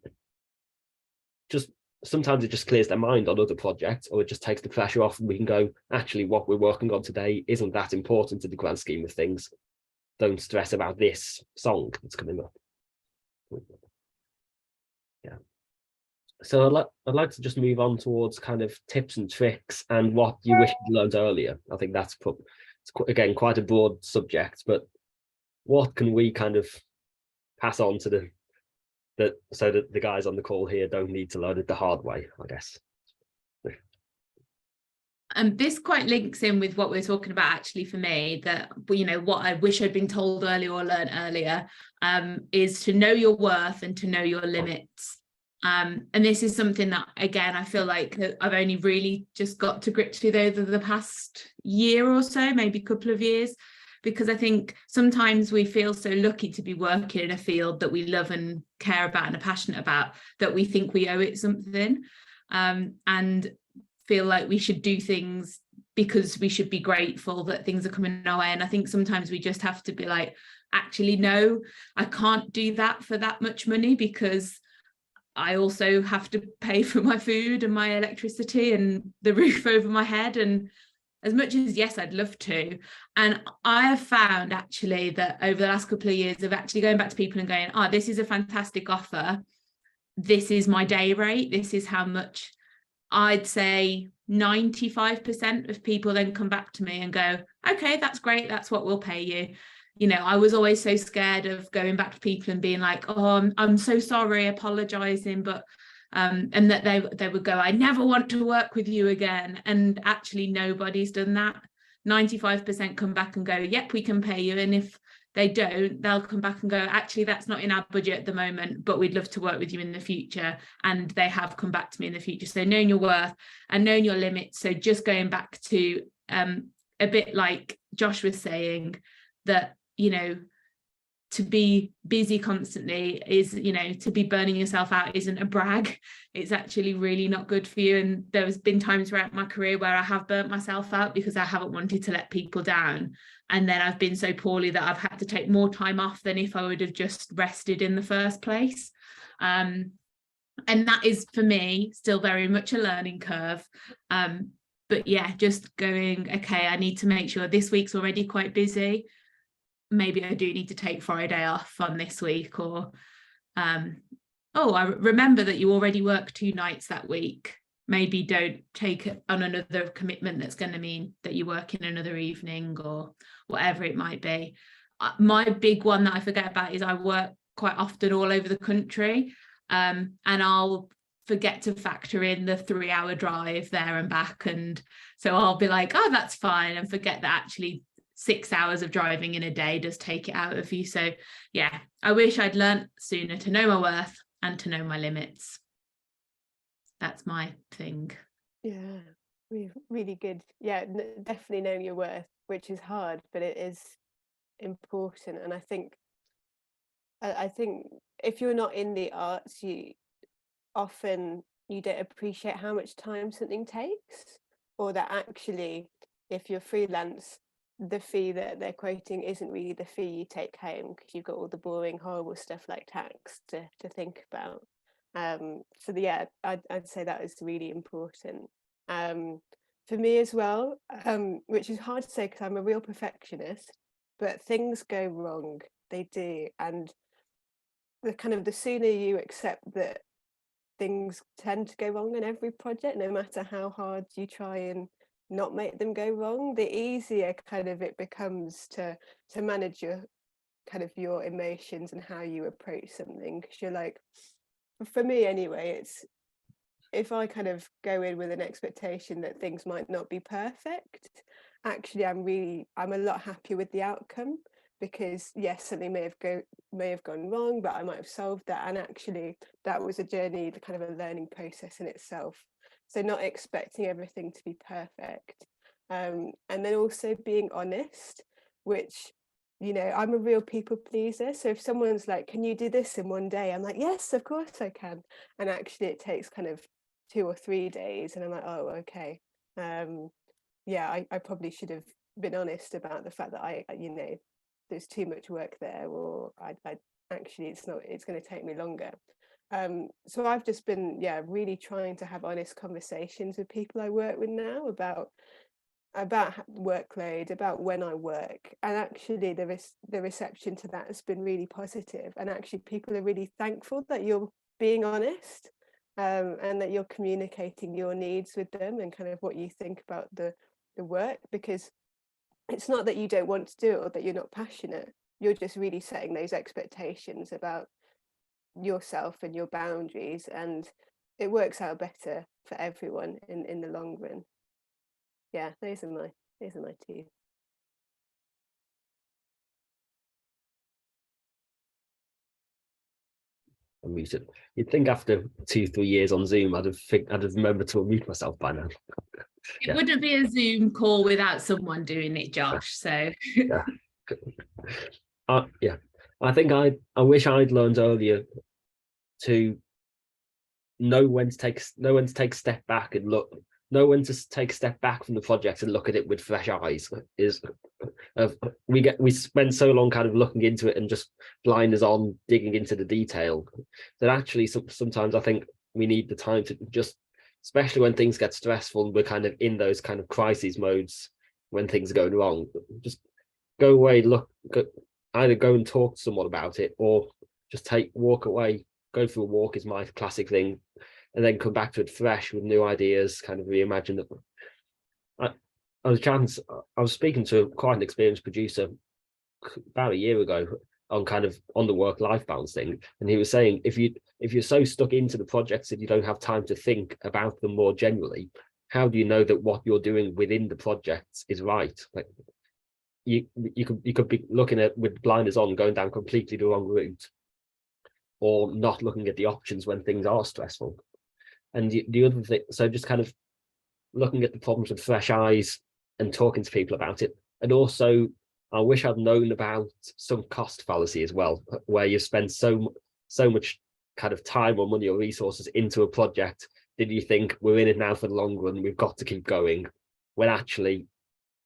sometimes it just clears their mind on other projects, or it just takes the pressure off, and we can go, actually, what we're working on today isn't that important to the grand scheme of things. Don't stress about this song that's coming up. Yeah. So I'd like to just move on towards kind of tips and tricks and what you wish you'd learned earlier. I think it's again quite a broad subject, but what can we kind of pass on to so that the guys on the call here don't need to learn it the hard way, I guess. And this quite links in with what we're talking about, actually, for me, that what I wish I'd been told earlier or learned earlier, is to know your worth and to know your limits. And this is something that, again, I feel like I've only really just got to grips with over the past year or so, maybe a couple of years, because I think sometimes we feel so lucky to be working in a field that we love and care about and are passionate about, that we think we owe it something, and feel like we should do things because we should be grateful that things are coming our way. And I think sometimes we just have to be like, actually, no, I can't do that for that much money, because I also have to pay for my food and my electricity and the roof over my head. And as much as, yes, I'd love to. And I have found actually that over the last couple of years of actually going back to people and going, this is a fantastic offer. This is my day rate. This is how much. I'd say 95% of people then come back to me and go, okay, that's great. That's what we'll pay you. I was always so scared of going back to people and being like, I'm so sorry, apologizing, but and that they would go, I never want to work with you again. And actually nobody's done that. 95% come back and go, yep, we can pay you. And if they don't, they'll come back and go, actually, that's not in our budget at the moment, but we'd love to work with you in the future. And they have come back to me in the future. So knowing your worth and knowing your limits. So just going back to a bit like Josh was saying, that, you know, to be busy constantly is, you know, to be burning yourself out isn't a brag. It's actually really not good for you. And there's been times throughout my career where I have burnt myself out because I haven't wanted to let people down. And then I've been so poorly that I've had to take more time off than if I would have just rested in the first place. And that is, for me, still very much a learning curve. But yeah, just going, okay, I need to make sure this week's already quite busy. Maybe I do need to take Friday off on this week, or oh, I remember that you already work 2 nights that week. Maybe don't take on another commitment that's going to mean that you work in another evening or whatever it might be. My big one that I forget about is I work quite often all over the country, and I'll forget to factor in the 3-hour drive there and back, and so I'll be like, oh, that's fine, and forget that actually 6 hours of driving in a day does take it out of you. So yeah, I wish I'd learnt sooner to know my worth and to know my limits. That's my thing. Yeah, really good. Yeah, definitely knowing your worth, which is hard, but it is important. And I think if you're not in the arts, you don't appreciate how much time something takes, or that actually, if you're freelance, the fee that they're quoting isn't really the fee you take home, because you've got all the boring, horrible stuff like tax to think about. So yeah, I'd say that is really important. For me as well, which is hard to say because I'm a real perfectionist, but things go wrong, they do. And the sooner you accept that things tend to go wrong in every project, no matter how hard you try and not make them go wrong, the easier it becomes to manage your emotions and how you approach something. Because you're like, for me anyway, it's if I go in with an expectation that things might not be perfect, actually I'm a lot happier with the outcome, because yes, something may have gone wrong, but I might have solved that, and actually that was a journey, a learning process in itself. So not expecting everything to be perfect, and then also being honest, which, I'm a real people pleaser. So if someone's like, can you do this in one day? I'm like, yes, of course I can. And actually it takes 2 or 3 days, and I'm like, oh, okay. Yeah, I probably should have been honest about the fact that there's too much work there, or I actually it's going to take me longer. So I've just been really trying to have honest conversations with people I work with now about workload, about when I work, and actually the reception to that has been really positive, and actually people are really thankful that you're being honest, and that you're communicating your needs with them and what you think about the work, because it's not that you don't want to do it or that you're not passionate, you're just really setting those expectations about yourself and your boundaries, and it works out better for everyone in the long run. Yeah, those are my 2. Unmuted. You'd think after 2-3 years on Zoom, I'd have remembered to unmute myself by now. It wouldn't be a Zoom call without someone doing it, Josh. So yeah. I think I wish I'd learned earlier to know when to take a step back and look. Know when to take a step back from the project and look at it with fresh eyes. We spend so long looking into it and just blinders on, digging into the detail, that actually sometimes I think we need the time to just, especially when things get stressful, we're in those crisis modes when things are going wrong, just go away, either go and talk to someone about it, or just walk away. Go for a walk is my classic thing, and then come back to it fresh with new ideas, reimagine it. I was speaking to quite an experienced producer about a year ago on the work-life balance thing, and he was saying if you're so stuck into the projects that you don't have time to think about them more generally, how do you know that what you're doing within the projects is right? you could be looking at with blinders on, going down completely the wrong route, or not looking at the options when things are stressful. And the other thing, so just kind of looking at the problems with fresh eyes and talking to people about it. And also, I wish I'd known about some cost fallacy as well, where you spend so much kind of time or money or resources into a project. Did you think we're in it now for the long run, we've got to keep going, when actually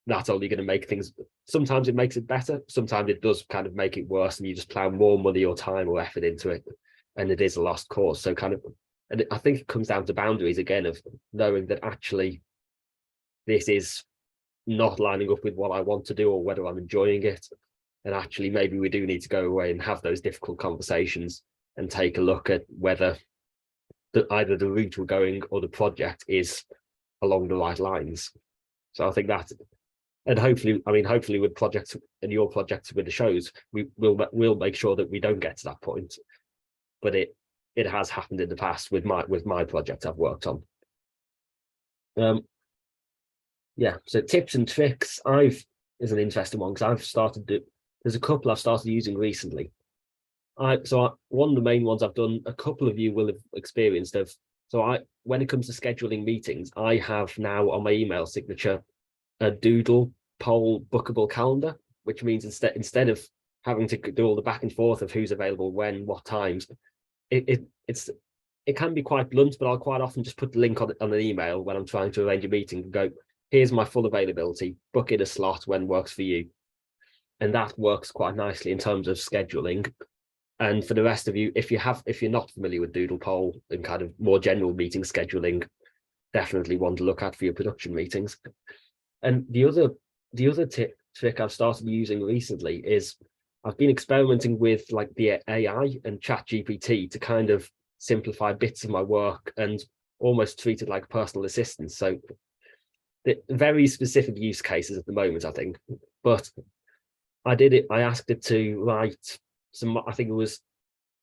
that's only going to make things, sometimes it makes it better, sometimes it does kind of make it worse, and you just plow more money or time or effort into it, and it is a lost cause. So kind of, and I think it comes down to boundaries again, of knowing that actually this is not lining up with what I want to do or whether I'm enjoying it. And actually, maybe we do need to go away and have those difficult conversations and take a look at whether either the route we're going or the project is along the right lines. So I think that, and hopefully with projects and your projects with the shows, we'll make sure that we don't get to that point. But it has happened in the past with my project I've worked on. Yeah, so tips and tricks is an interesting one, because there's a couple I've started using recently. One of the main ones I've done, a couple of you will have experienced of. So when it comes to scheduling meetings, I have now on my email signature a doodle poll bookable calendar, which means instead of having to do all the back and forth of who's available when, what times, it can be quite blunt, but I'll quite often just put the link on an email when I'm trying to arrange a meeting and go, here's my full availability, book in a slot when works for you. And that works quite nicely in terms of scheduling. And for the rest of you, if you're not familiar with Doodle Poll and kind of more general meeting scheduling, definitely one to look at for your production meetings. And the other trick I've started using recently is I've been experimenting with like the AI and ChatGPT to kind of simplify bits of my work and almost treat it like personal assistance. So the very specific use cases at the moment, I think, but I asked it to write I think it was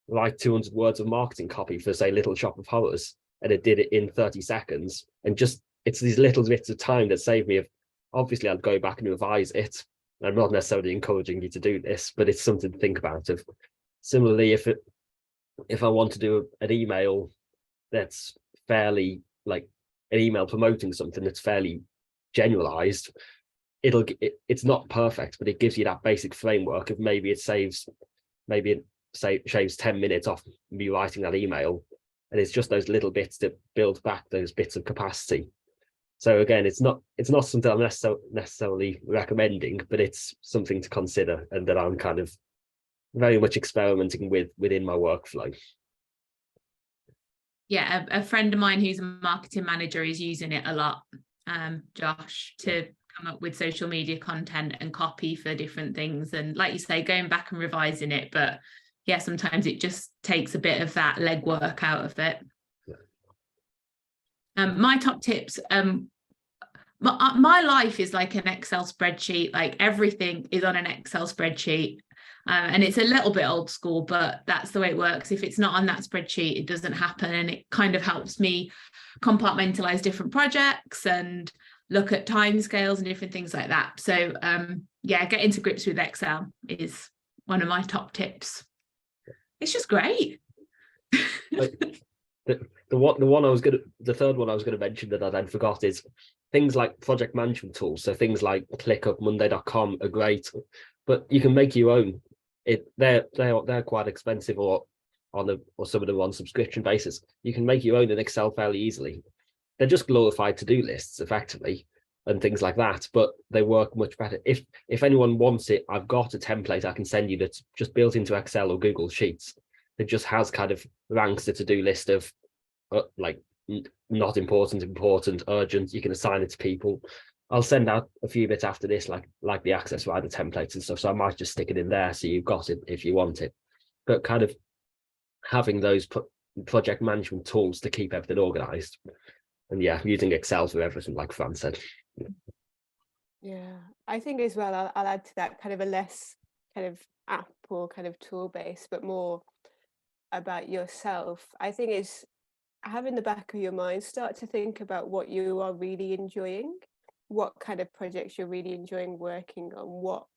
write 200 words of marketing copy for, say, Little Shop of Horrors, and it did it in 30 seconds. And just, it's these little bits of time that saved me. Obviously I'd go back and revise it. I'm not necessarily encouraging you to do this, but it's something to think about. Similarly, if I want to do an email that's fairly, like an email promoting something that's fairly generalized, it's not perfect, but it gives you that basic framework of maybe it shaves 10 minutes off me writing that email. And it's just those little bits that build back those bits of capacity. So again, it's not something I'm necessarily recommending, but it's something to consider, and that I'm kind of very much experimenting within my workflow. Yeah, a friend of mine who's a marketing manager is using it a lot, Josh, to come up with social media content and copy for different things. And like you say, going back and revising it, but yeah, sometimes it just takes a bit of that legwork out of it. Yeah. My top tips, my life is like an Excel spreadsheet, like everything is on an Excel spreadsheet. And it's a little bit old school, but that's the way it works. If it's not on that spreadsheet, it doesn't happen. And it kind of helps me compartmentalize different projects and look at timescales and different things like that. So yeah, getting to grips with Excel is one of my top tips. It's just great. The third one I was gonna mention that I then forgot is things like project management tools. So things like ClickUp, Monday.com are great, but you can make your own. They're quite expensive, or some of them on subscription basis. You can make your own in Excel fairly easily. They're just glorified to-do lists effectively and things like that, but they work much better. If anyone wants it, I've got a template I can send you that's just built into Excel or Google Sheets. It just has kind of ranks the to-do list of like not important, urgent. You can assign it to people. I'll send out a few bits after this, like the access rider templates and stuff. So I might just stick it in there so you've got it if you want it. But kind of having those project management tools to keep everything organized. And yeah, using Excel for everything, like Fran said. Yeah, I think as well, I'll add to that, kind of a less kind of app or kind of tool based, but more about yourself. I think it's have in the back of your mind, start to think about what you are really enjoying. what kind of projects you're really enjoying working on,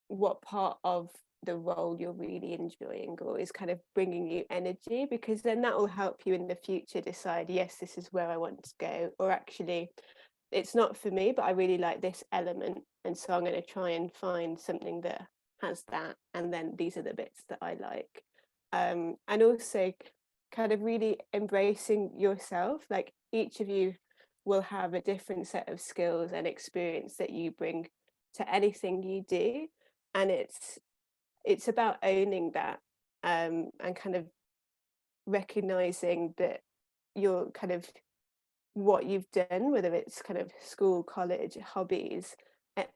what part of the role you're really enjoying or is kind of bringing you energy, because then that will help you in the future decide, yes, this is where I want to go, or actually it's not for me, but I really like this element, and so I'm going to try and find something that has that, and then these are the bits that I like. And also kind of really embracing yourself. Like each of you will have a different set of skills and experience that you bring to anything you do, and it's about owning that, and kind of recognizing that you're kind of what you've done, whether it's kind of school, college, hobbies,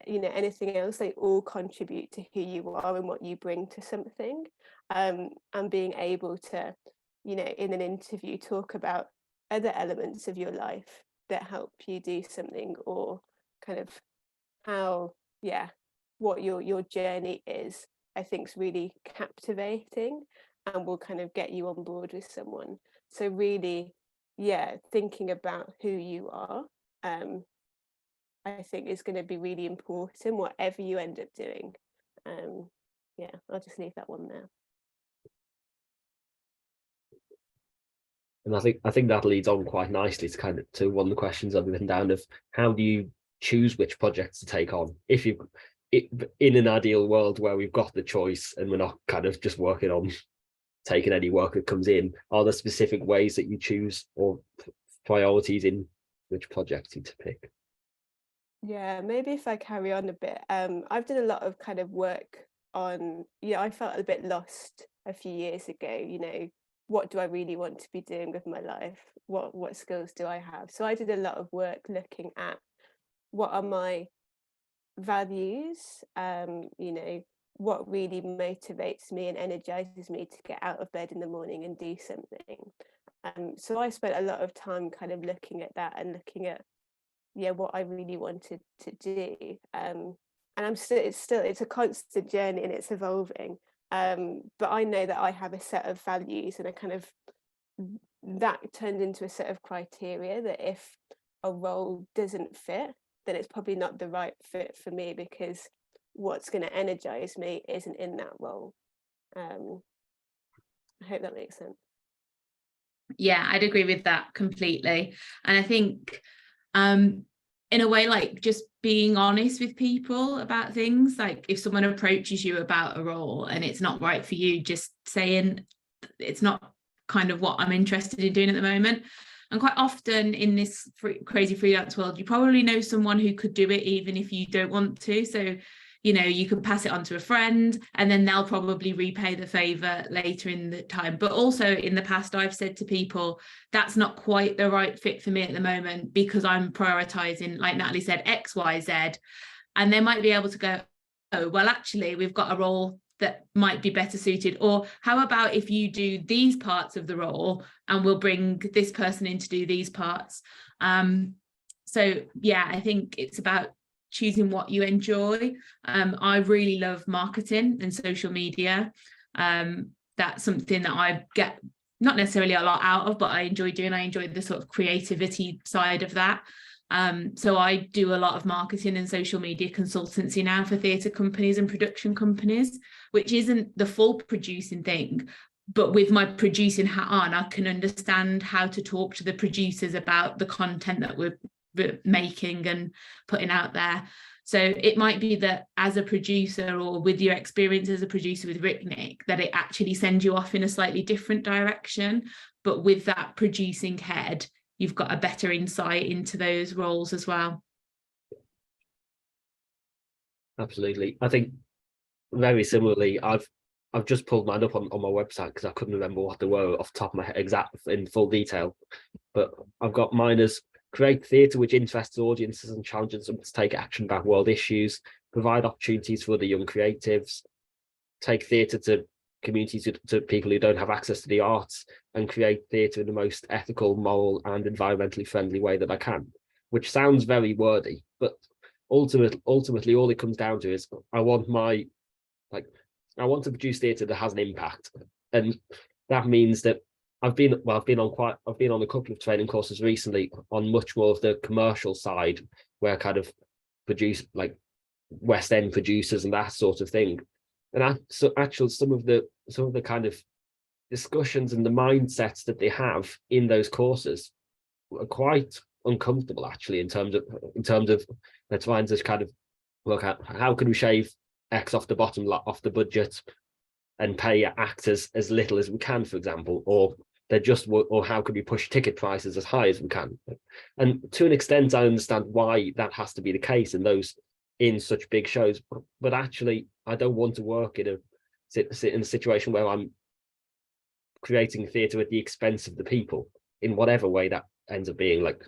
you know, anything else, they all contribute to who you are and what you bring to something. And being able to, you know, in an interview talk about other elements of your life that help you do something, or kind of how, yeah, what your journey is, I think is really captivating and will kind of get you on board with someone. So really, yeah, thinking about who you are, I think is going to be really important, whatever you end up doing. Yeah, I'll just leave that one there. And I think that leads on quite nicely to kind of to one of the questions I've written down of how do you choose which projects to take on? If you, in an ideal world where we've got the choice and we're not kind of just working on taking any work that comes in, are there specific ways that you choose or priorities in which projects you to pick? Yeah, maybe if I carry on a bit, I've done a lot of kind of work on, yeah, I felt a bit lost a few years ago, you know, what do I really want to be doing with my life? What skills do I have? So I did a lot of work looking at what are my values, you know, what really motivates me and energizes me to get out of bed in the morning and do something. So I spent a lot of time kind of looking at that and looking at, yeah, what I really wanted to do. And it's a constant journey and it's evolving. But I know that I have a set of values, and I kind of, that turned into a set of criteria that if a role doesn't fit, then it's probably not the right fit for me, because what's going to energize me isn't in that role. I hope that makes sense. Yeah, I'd agree with that completely. And I think in a way, like just being honest with people about things, like if someone approaches you about a role and it's not right for you, just saying it's not kind of what I'm interested in doing at the moment. And quite often in this crazy freelance world, you probably know someone who could do it even if you don't want to. So, you know, you could pass it on to a friend and then they'll probably repay the favor later in the time. But also in the past, I've said to people, that's not quite the right fit for me at the moment because I'm prioritizing, like Natalie said, X, Y, Z. And they might be able to go, oh, well, actually, we've got a role that might be better suited. Or how about if you do these parts of the role and we'll bring this person in to do these parts. So yeah, I think it's about choosing what you enjoy. I really love marketing and social media. That's something that I get not necessarily a lot out of, but I enjoy doing. I enjoy the sort of creativity side of that. So I do a lot of marketing and social media consultancy now for theatre companies and production companies, which isn't the full producing thing, but with my producing hat on, I can understand how to talk to the producers about the content that we're making and putting out there. So it might be that as a producer or with your experience as a producer with RicNic, that it actually sends you off in a slightly different direction, but with that producing head, you've got a better insight into those roles as well. Absolutely. I think very similarly, I've just pulled mine up on my website because I couldn't remember what they were off the top of my head exact in full detail. But I've got mine as create theatre which interests audiences and challenges them to take action about world issues, provide opportunities for the young creatives, take theatre to communities, to people who don't have access to the arts, and create theatre in the most ethical, moral and environmentally friendly way that I can, which sounds very wordy, but ultimately all it comes down to is I want to produce theatre that has an impact. And that means that I've been on a couple of training courses recently on much more of the commercial side, where kind of produce like West End producers and that sort of thing. And so actually some of the kind of discussions and the mindsets that they have in those courses are quite uncomfortable, actually, in terms of they're trying to kind of look at how can we shave X off the bottom, off the budget, and pay actors as little as we can, for example, or how can we push ticket prices as high as we can. And to an extent, I understand why that has to be the case in such big shows, but actually I don't want to work in a situation where I'm creating theatre at the expense of the people in whatever way that ends up being. Like,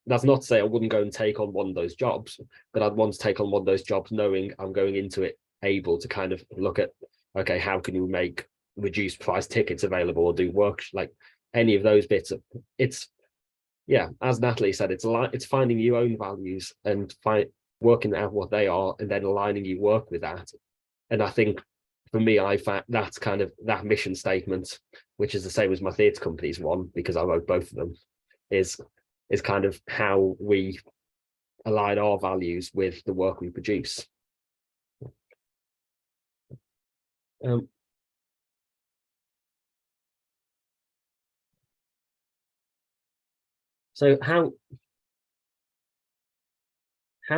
that's not to say I wouldn't go and take on one of those jobs, but I'd want to take on one of those jobs knowing I'm going into it able to kind of look at, okay, how can you make reduced price tickets available, or do work, like any of those bits. It's, yeah, as Natalie said, it's finding your own values and working out what they are, and then aligning your work with that. And I think for me, I found that's kind of that mission statement, which is the same as my theatre company's one, because I wrote both of them, is kind of how we align our values with the work we produce. So how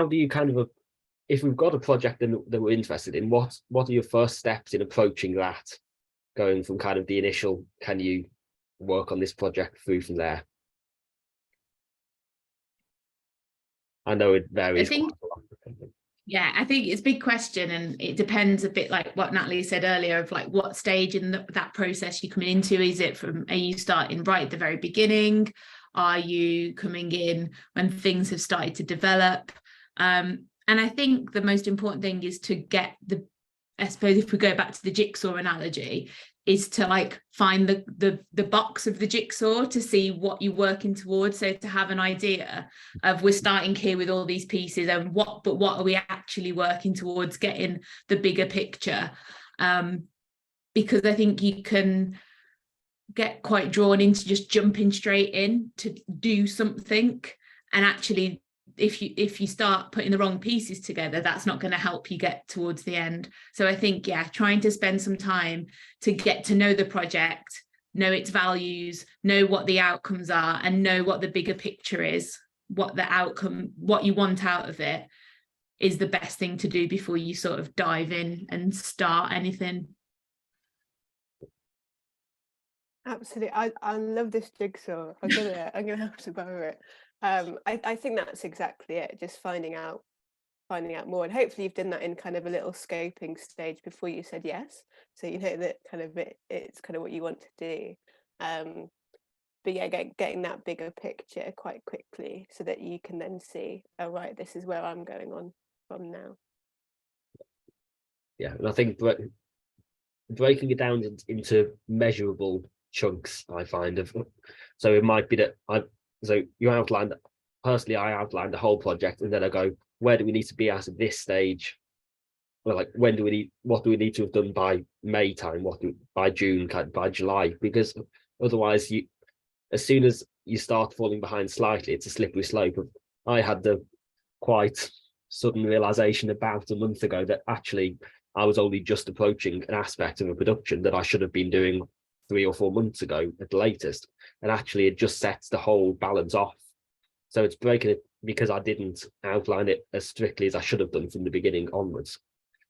do you kind of, if we've got a project that we're interested in, what are your first steps in approaching that, going from kind of the initial, can you work on this project, through from there? I know it varies. Yeah, I think it's a big question, and it depends a bit, like what Natalie said earlier, of like what stage in that process you're coming into. Is it are you starting right at the very beginning? Are you coming in when things have started to develop? And I think the most important thing is to get I suppose if we go back to the jigsaw analogy, is to like find the box of the jigsaw to see what you're working towards. So to have an idea of, we're starting here with all these pieces, and what are we actually working towards, getting the bigger picture. Because I think you can get quite drawn into just jumping straight in to do something, and actually if you start putting the wrong pieces together, that's not going to help you get towards the end. So I think, yeah, trying to spend some time to get to know the project, know its values, know what the outcomes are, and know what the bigger picture is, what the outcome, what you want out of it, is the best thing to do before you sort of dive in and start anything. Absolutely. I love this jigsaw. I'm gonna have to borrow it. I think that's exactly it, just finding out more, and hopefully you've done that in kind of a little scoping stage before you said yes, so you know that kind of it's kind of what you want to do. But yeah, getting that bigger picture quite quickly, so that you can then see, oh right, this is where I'm going on from now. Yeah, and I think breaking it down into measurable chunks, I find, of, so it might be that you outlined, personally I outlined the whole project, and then I go, where do we need to be at this stage? Well, like, what do we need to have done by May time, by June, by July? Because otherwise as soon as you start falling behind slightly, it's a slippery slope. I had the quite sudden realization about a month ago that actually I was only just approaching an aspect of a production that I should have been doing 3 or 4 months ago at the latest, and actually it just sets the whole balance off. So it's breaking it, because I didn't outline it as strictly as I should have done from the beginning onwards.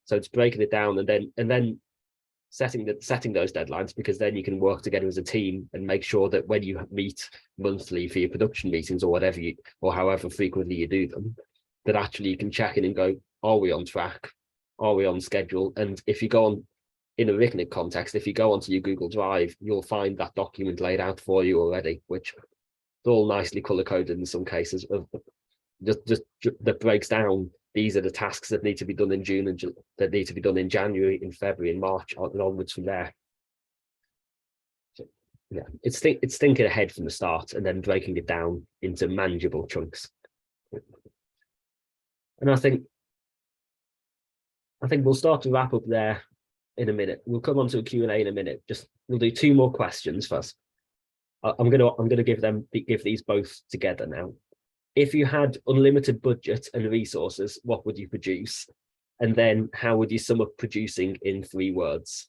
So it's breaking it down, and then setting those deadlines, because then you can work together as a team and make sure that when you meet monthly for your production meetings, or whatever or however frequently you do them, that actually you can check in and go, are we on track? Are we on schedule? And if you go on, in a RicNic context, if you go onto your Google Drive, you'll find that document laid out for you already, which is all nicely color coded in some cases, just that breaks down, these are the tasks that need to be done in June, and that need to be done in January, in February, in March, and onwards from there. So, yeah, it's thinking ahead from the start, and then breaking it down into manageable chunks. And I think we'll start to wrap up there in a minute. We'll come on to a Q&A in a minute. We'll do 2 more questions first. I'm gonna give these both together now. if you had unlimited budget and resources, what would you produce? And then how would you sum up producing in 3 words?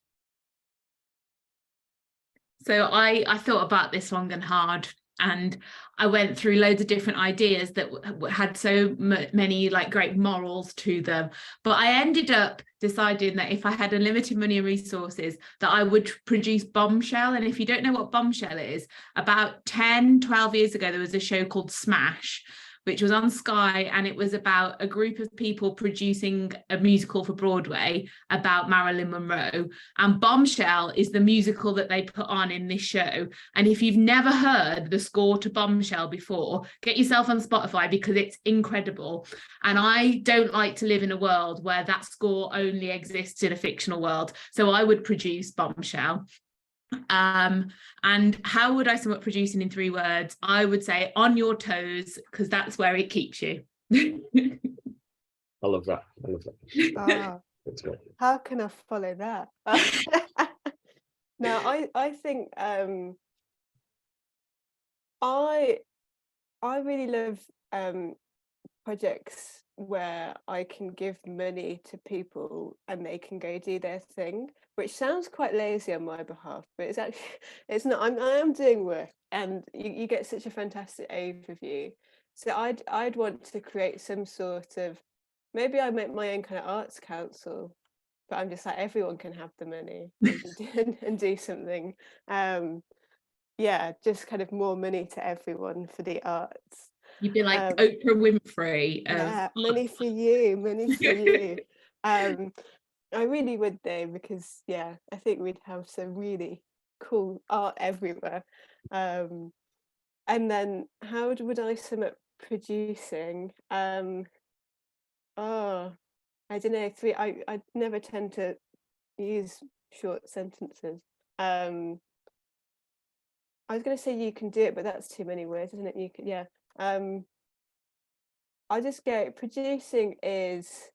So I thought about this long and hard, and I went through loads of different ideas that had so many like great morals to them. But I ended up deciding that if I had unlimited money and resources, that I would produce Bombshell. And if you don't know what Bombshell is, about 10-12 years ago, there was a show called Smash, which was on Sky, and it was about a group of people producing a musical for Broadway about Marilyn Monroe. And Bombshell is the musical that they put on in this show. And if you've never heard the score to Bombshell before, get yourself on Spotify, because it's incredible. And I don't like to live in a world where that score only exists in a fictional world. So I would produce Bombshell. And how would I sum up producing in 3 words? I would say on your toes, because that's where it keeps you. I love that. I love that. Ah, That's great. how can I follow that? No, I think I really love projects where I can give money to people and they can go do their thing, which sounds quite lazy on my behalf, but it's actually, it's not. I am doing work, and you get such a fantastic overview. So I'd want to create some sort of, maybe I make my own kind of arts council, but I'm just like, everyone can have the money and do something. Yeah, just kind of more money to everyone for the arts. You'd be like Oprah Winfrey. Yeah, money for you, money for you. I really would though, because yeah, I think we'd have some really cool art everywhere. And then how would I sum up producing? Oh, I don't know. I never tend to use short sentences. I was going to say you can do it, but that's too many words, isn't it? You can, yeah. I'll just go, producing is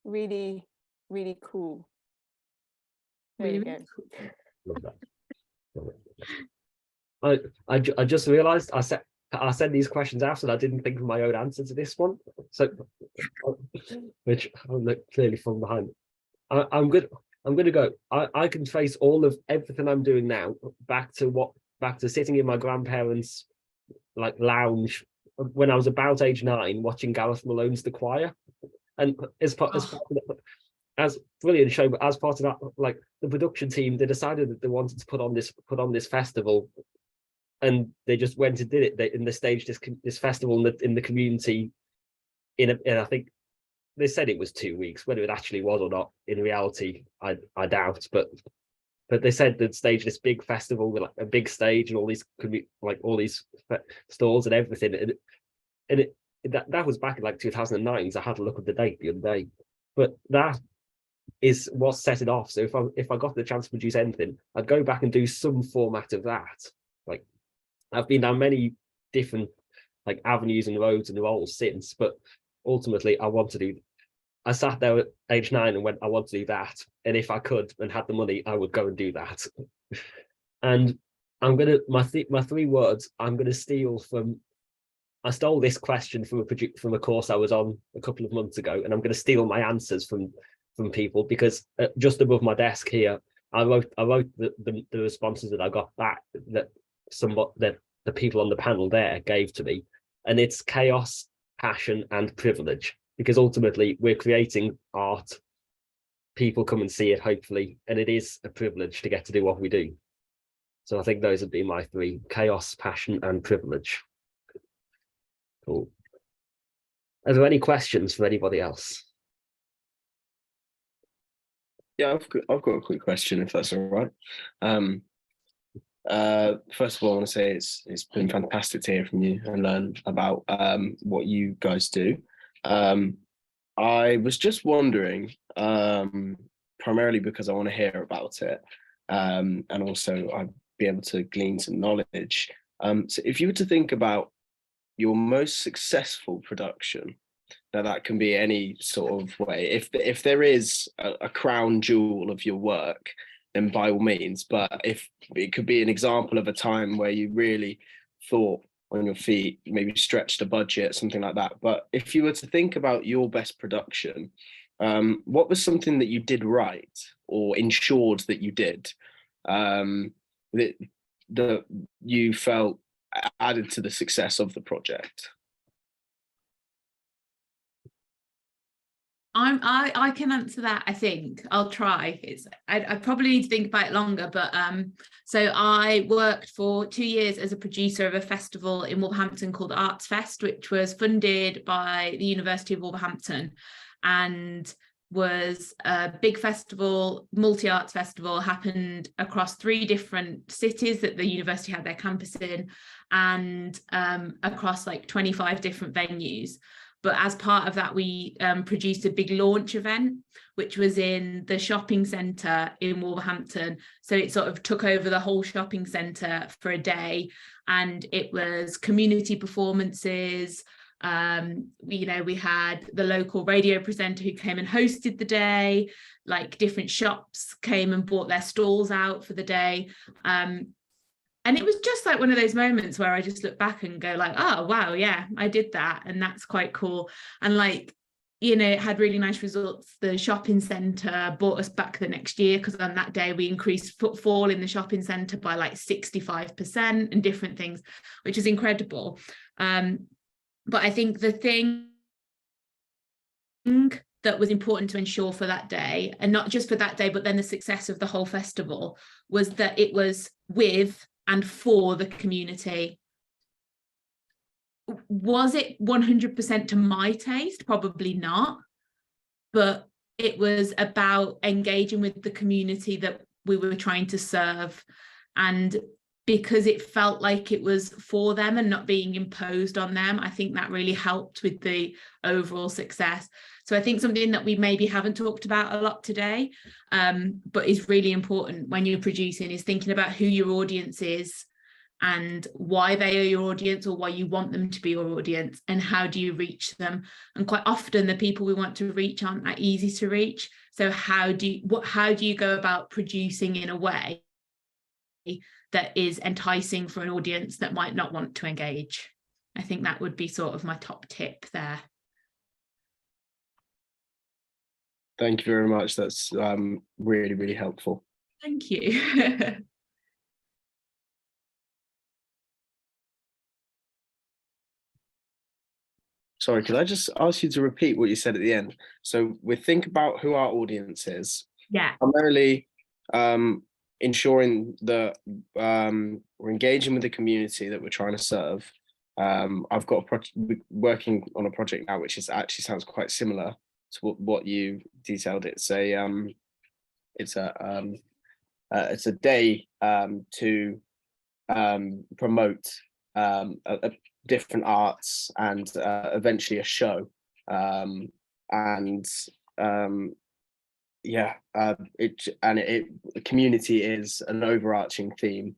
really, really cool. There you go. Love that. Love it. I just realized I said these questions after, and I didn't think of my own answer to this one. So, which I'm clearly from behind. I'm good. I'm going to go. I can trace all of everything I'm doing now back to sitting in my grandparents' like lounge when I was about age 9, watching Gareth Malone's The Choir, and as brilliant show, but as part of that, like the production team, they decided that they wanted to put on this festival, and they just went and did it. They staged this festival in the community. And I think they said it was 2 weeks. Whether it actually was or not, in reality, I doubt. But they said they'd stage this big festival with like a big stage and all these stalls and everything. And that was back in like 2009. So I had to look at the date the other day. But that is what set it off. So if I got the chance to produce anything, I'd go back and do some format of that. Like I've been down many different like avenues and roads and roles since, but ultimately I sat there at age 9 and went, I want to do that. And if I could and had the money, I would go and do that. And I'm gonna my 3 words I'm gonna steal from. I stole this question from a course I was on a couple of months ago, and I'm going to steal my answers from people, because just above my desk here, I wrote the responses that I got back that the people on the panel there gave to me, and it's chaos, passion, and privilege. Because ultimately, we're creating art. People come and see it, hopefully, and it is a privilege to get to do what we do. So I think those would be my 3: chaos, passion, and privilege. Cool. Are there any questions for anybody else? Yeah, I've got a quick question, if that's all right. First of all, I want to say it's been fantastic to hear from you and learn about what you guys do. I was just wondering, primarily because I want to hear about it, and also I'd be able to glean some knowledge. So if you were to think about your most successful production, now that can be any sort of way. If there is a crown jewel of your work, then by all means. But if it could be an example of a time where you really thought, on your feet, maybe stretched a budget, something like that. But if you were to think about your best production, what was something that you did right or ensured that you did, that you felt added to the success of the project? I can answer that. I think I'll try. I probably need to think about it longer, but so I worked for 2 years as a producer of a festival in Wolverhampton called Arts Fest, which was funded by the University of Wolverhampton, and was a big festival, multi-arts festival, happened across 3 different cities that the university had their campus in, and across like 25 different venues. But as part of that, we produced a big launch event, which was in the shopping centre in Wolverhampton. So it sort of took over the whole shopping centre for a day. And it was community performances. We had the local radio presenter who came and hosted the day. Like different shops came and brought their stalls out for the day. And it was just like one of those moments where I just look back and go like, oh, wow, yeah, I did that. And that's quite cool. And like, it had really nice results. The shopping centre brought us back the next year, because on that day we increased footfall in the shopping centre by like 65% and different things, which is incredible. But I think the thing that was important to ensure for that day, and not just for that day, but then the success of the whole festival, was that it was with and for the community. Was it 100% to my taste? Probably not. But it was about engaging with the community that we were trying to serve. And because it felt like it was for them and not being imposed on them, I think that really helped with the overall success. So I think something that we maybe haven't talked about a lot today, but is really important when you're producing, is thinking about who your audience is and why they are your audience, or why you want them to be your audience, and how do you reach them. And quite often the people we want to reach aren't that easy to reach. So how do you go about producing in a way that is enticing for an audience that might not want to engage? I think that would be sort of my top tip there. Thank you very much. That's really, really helpful. Thank you. Sorry, could I just ask you to repeat what you said at the end? So we think about who our audience is. Yeah. Primarily ensuring that we're engaging with the community that we're trying to serve. I've got working on a project now, which actually sounds quite similar to what you detailed. It's a day to promote different arts and eventually a show, community is an overarching theme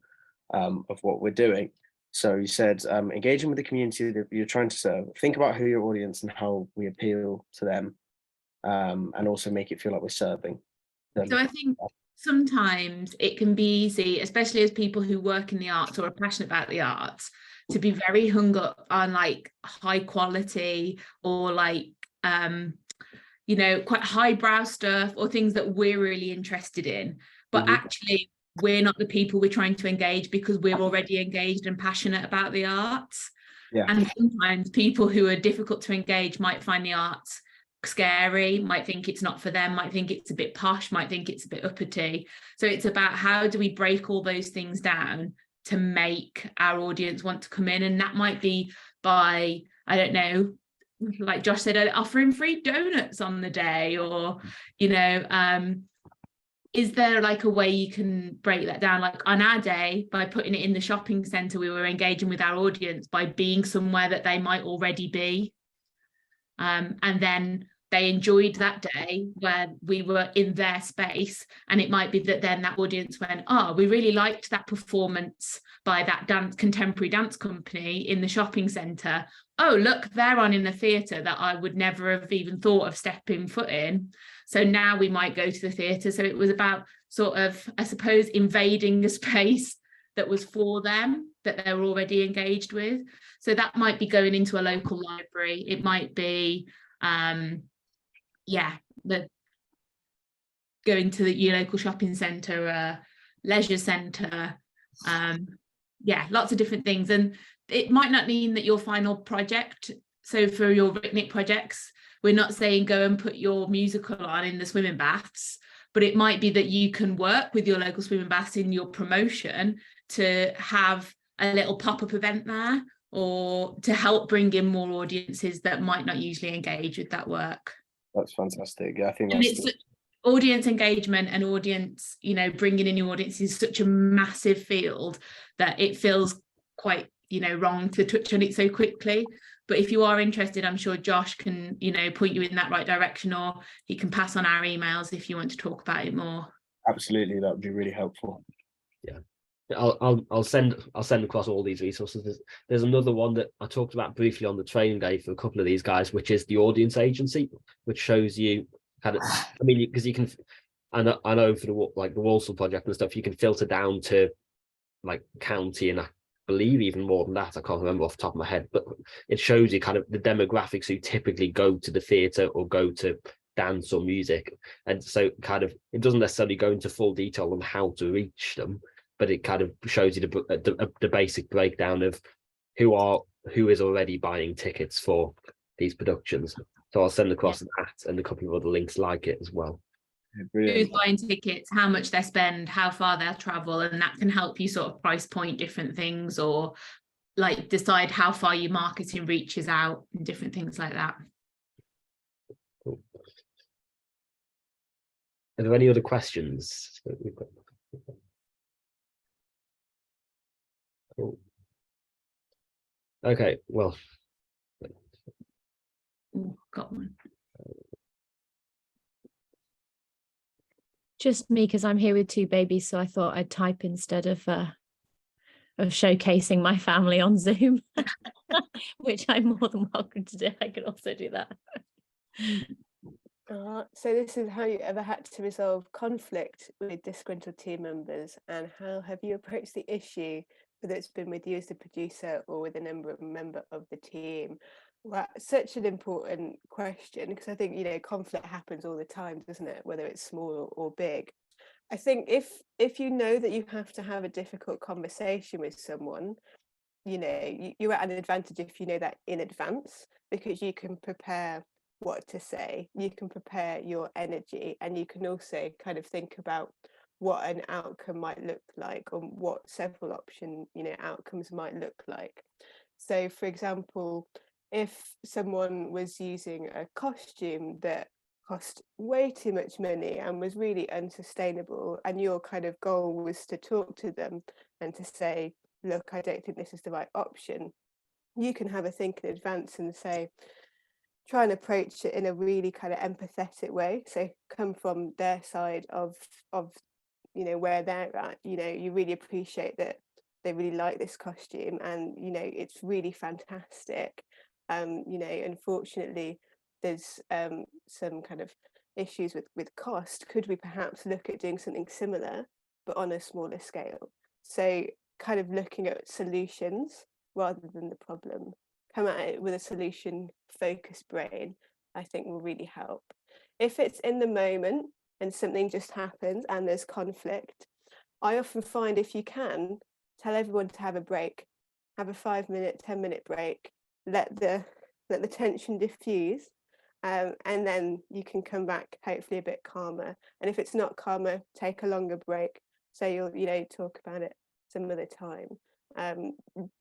of what we're doing. So you said engaging with the community that you're trying to serve. Think about who your audience and how we appeal to them, and also make it feel like we're serving them. So I think sometimes it can be easy, especially as people who work in the arts or are passionate about the arts, to be very hung up on like high quality or like quite highbrow stuff, or things that we're really interested in. But actually we're not the people we're trying to engage, because we're already engaged and passionate about the arts. And sometimes people who are difficult to engage might find the arts scary, might think it's not for them, might think it's a bit posh, might think it's a bit uppity. So it's about how do we break all those things down to make our audience want to come in. And that might be by, I don't know, like Josh said, offering free donuts on the day, or is there like a way you can break that down? Like on our day, by putting it in the shopping centre, we were engaging with our audience by being somewhere that they might already be, and then they enjoyed that day where we were in their space. And it might be that then that audience went, oh, we really liked that performance by that contemporary dance company in the shopping centre. Oh, look, they're on in the theatre that I would never have even thought of stepping foot in. So now we might go to the theatre. So it was about sort of, I suppose, invading a space that was for them, that they're already engaged with. So that might be going into a local library. It might be, going to your local shopping centre, leisure centre, lots of different things. And it might not mean that your final project, so for your RicNic projects, we're not saying go and put your musical on in the swimming baths, but it might be that you can work with your local swimming baths in your promotion to have a little pop-up event there, or to help bring in more audiences that might not usually engage with that work. That's fantastic. Yeah, I think that's audience engagement and audience, bringing in new audience is such a massive field that it feels quite, wrong to touch on it so quickly. But if you are interested, I'm sure Josh can, point you in that right direction, or he can pass on our emails if you want to talk about it more. Absolutely, that would be really helpful. Yeah, I'll send across all these resources. There's another one that I talked about briefly on the training day for a couple of these guys, which is the audience agency, which shows you kind of, because you can, I know for the Walsall project and stuff, you can filter down to like county, and I believe even more than that. I can't remember off the top of my head, but it shows you kind of the demographics who typically go to the theatre or go to dance or music. And so kind of, it doesn't necessarily go into full detail on how to reach them, but it kind of shows you the basic breakdown of who is already buying tickets for these productions. So I'll send across that and a couple of other links like it as well. Who's buying tickets, how much they spend, how far they'll travel, and that can help you sort of price point different things, or like decide how far your marketing reaches out and different things like that. Cool. Are there any other questions? Cool. Okay, well. Ooh, got one. Just me, because I'm here with two babies, so I thought I'd type instead of showcasing my family on Zoom, which I'm more than welcome to do. I could also do that. So this is how you ever had to resolve conflict with disgruntled team members, and how have you approached the issue, whether it's been with you as the producer or with a member of the team? Well, such an important question, because I think, conflict happens all the time, doesn't it? Whether it's small or big. I think if you know that you have to have a difficult conversation with someone, you're at an advantage if you know that in advance, because you can prepare what to say, you can prepare your energy, and you can also kind of think about what an outcome might look like, or what several option outcomes might look like. So for example, if someone was using a costume that cost way too much money and was really unsustainable, and your kind of goal was to talk to them and to say, look, I don't think this is the right option, you can have a think in advance and say, try and approach it in a really kind of empathetic way. So come from their side of where they're at. You really appreciate that they really like this costume, and it's really fantastic. Unfortunately there's some kind of issues with cost. Could we perhaps look at doing something similar but on a smaller scale? So kind of looking at solutions rather than the problem. Come at it with a solution focused brain, I think will really help. If it's in the moment and something just happens and there's conflict, I often find, if you can, tell everyone to have a break, have a 5-minute, 10-minute break, let the tension diffuse, and then you can come back hopefully a bit calmer. And if it's not calmer, take a longer break. So you'll talk about it some other time.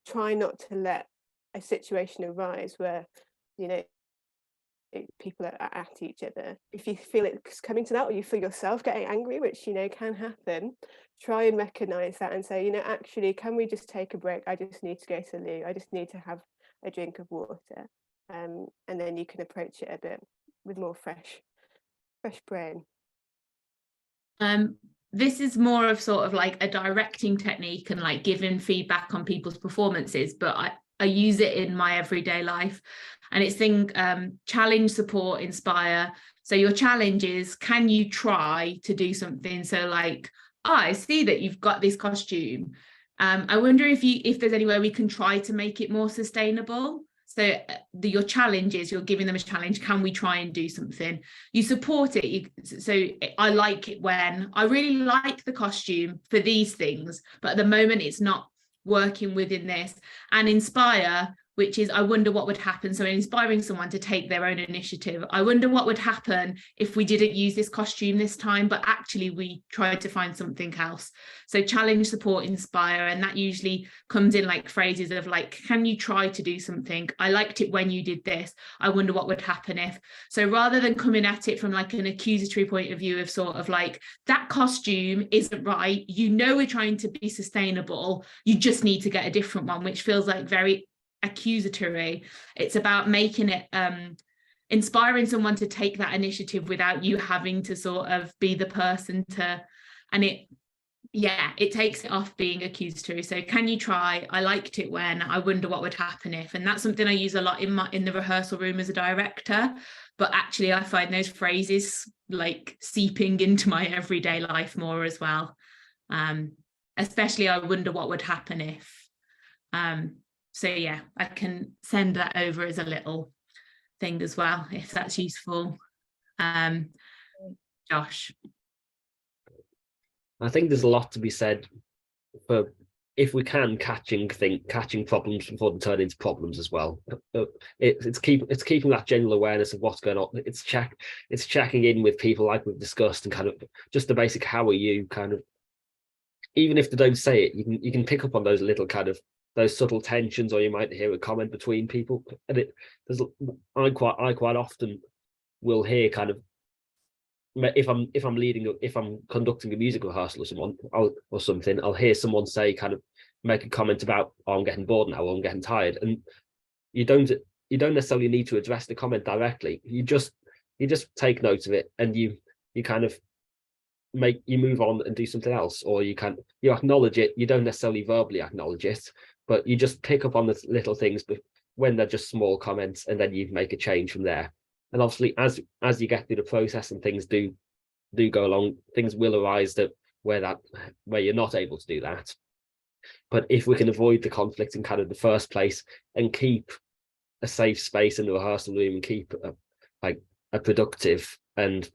Try not to let a situation arise where people are at each other. If you feel it's coming to that, or you feel yourself getting angry, which can happen, try and recognize that and say, actually, can we just take a break? I just need to go to the loo. I just need to have a drink of water. And then you can approach it a bit with more fresh brain. This is more of sort of like a directing technique and like giving feedback on people's performances, but I use it in my everyday life. And it's challenge, support, inspire. So your challenge is, can you try to do something? So like, I see that you've got this costume. I wonder if there's any way we can try to make it more sustainable. So your challenge is you're giving them a challenge. Can we try and do something? You support it. So I like it when I really like the costume for these things, but at the moment it's not working within this. And inspire, which is I wonder what would happen. So inspiring someone to take their own initiative. I wonder what would happen if we didn't use this costume this time, but actually we tried to find something else. So challenge, support, inspire. And that usually comes in like phrases of like, can you try to do something? I liked it when you did this. I wonder what would happen if. So rather than coming at it from like an accusatory point of view of sort of like, that costume isn't right. You know, we're trying to be sustainable. You just need to get a different one, which feels like very accusatory. It's about making it inspiring someone to take that initiative without you having to sort of be the person to, and it takes it off being accusatory. So can you try? I liked it when. I wonder what would happen if. And that's something I use a lot in the rehearsal room as a director, but actually I find those phrases like seeping into my everyday life more as well. Especially I wonder what would happen if. So yeah, I can send that over as a little thing as well, if that's useful. Josh. I think there's a lot to be said for, if we can, catching problems before they turn into problems as well. It's keeping that general awareness of what's going on. It's checking in with people like we've discussed, and kind of just the basic how are you kind of, even if they don't say it, you can pick up on those little kind of those subtle tensions, or you might hear a comment between people. And I quite often will hear kind of, if I'm conducting a music rehearsal or something, I'll hear someone say kind of make a comment about, oh, I'm getting bored now, or I'm getting tired, and you don't necessarily need to address the comment directly. You just take note of it, and you kind of move on and do something else, or you acknowledge it. You don't necessarily verbally acknowledge it, but you just pick up on the little things when they're just small comments, and then you make a change from there. And obviously, as you get through the process and things do go along, things will arise where you're not able to do that. But if we can avoid the conflict in kind of the first place, and keep a safe space in the rehearsal room, and keep a productive and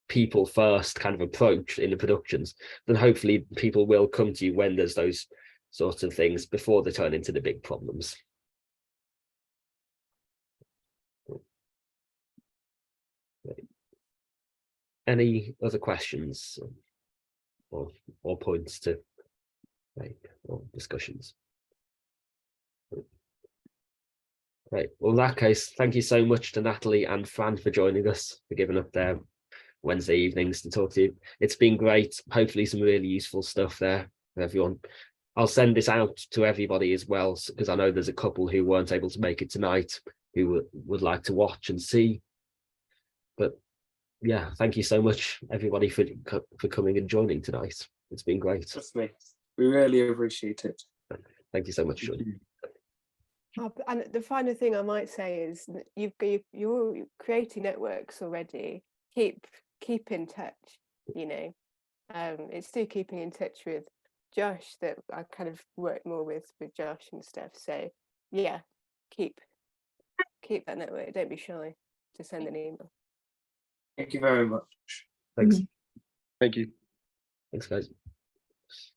people first kind of approach in the productions, then hopefully people will come to you when there's those sorts of things before they turn into the big problems. Any other questions or points to make, or discussions? Right. Well, in that case, thank you so much to Natalie and Fran for joining us, for giving up their Wednesday evenings to talk to you. It's been great. Hopefully some really useful stuff there for everyone. I'll send this out to everybody as well, because I know there's a couple who weren't able to make it tonight who would like to watch and see. But yeah, thank you so much, everybody, for coming and joining tonight. It's been great. Definitely. We really appreciate it. Thank you so much, Sean. And the final thing I might say is you're creating networks already. Keep in touch, you know. It's still keeping in touch with Josh that I kind of work more with Josh and stuff. So yeah, keep that network. Don't be shy to send an email. Thank you very much. Thanks. Thank you. Thanks, guys.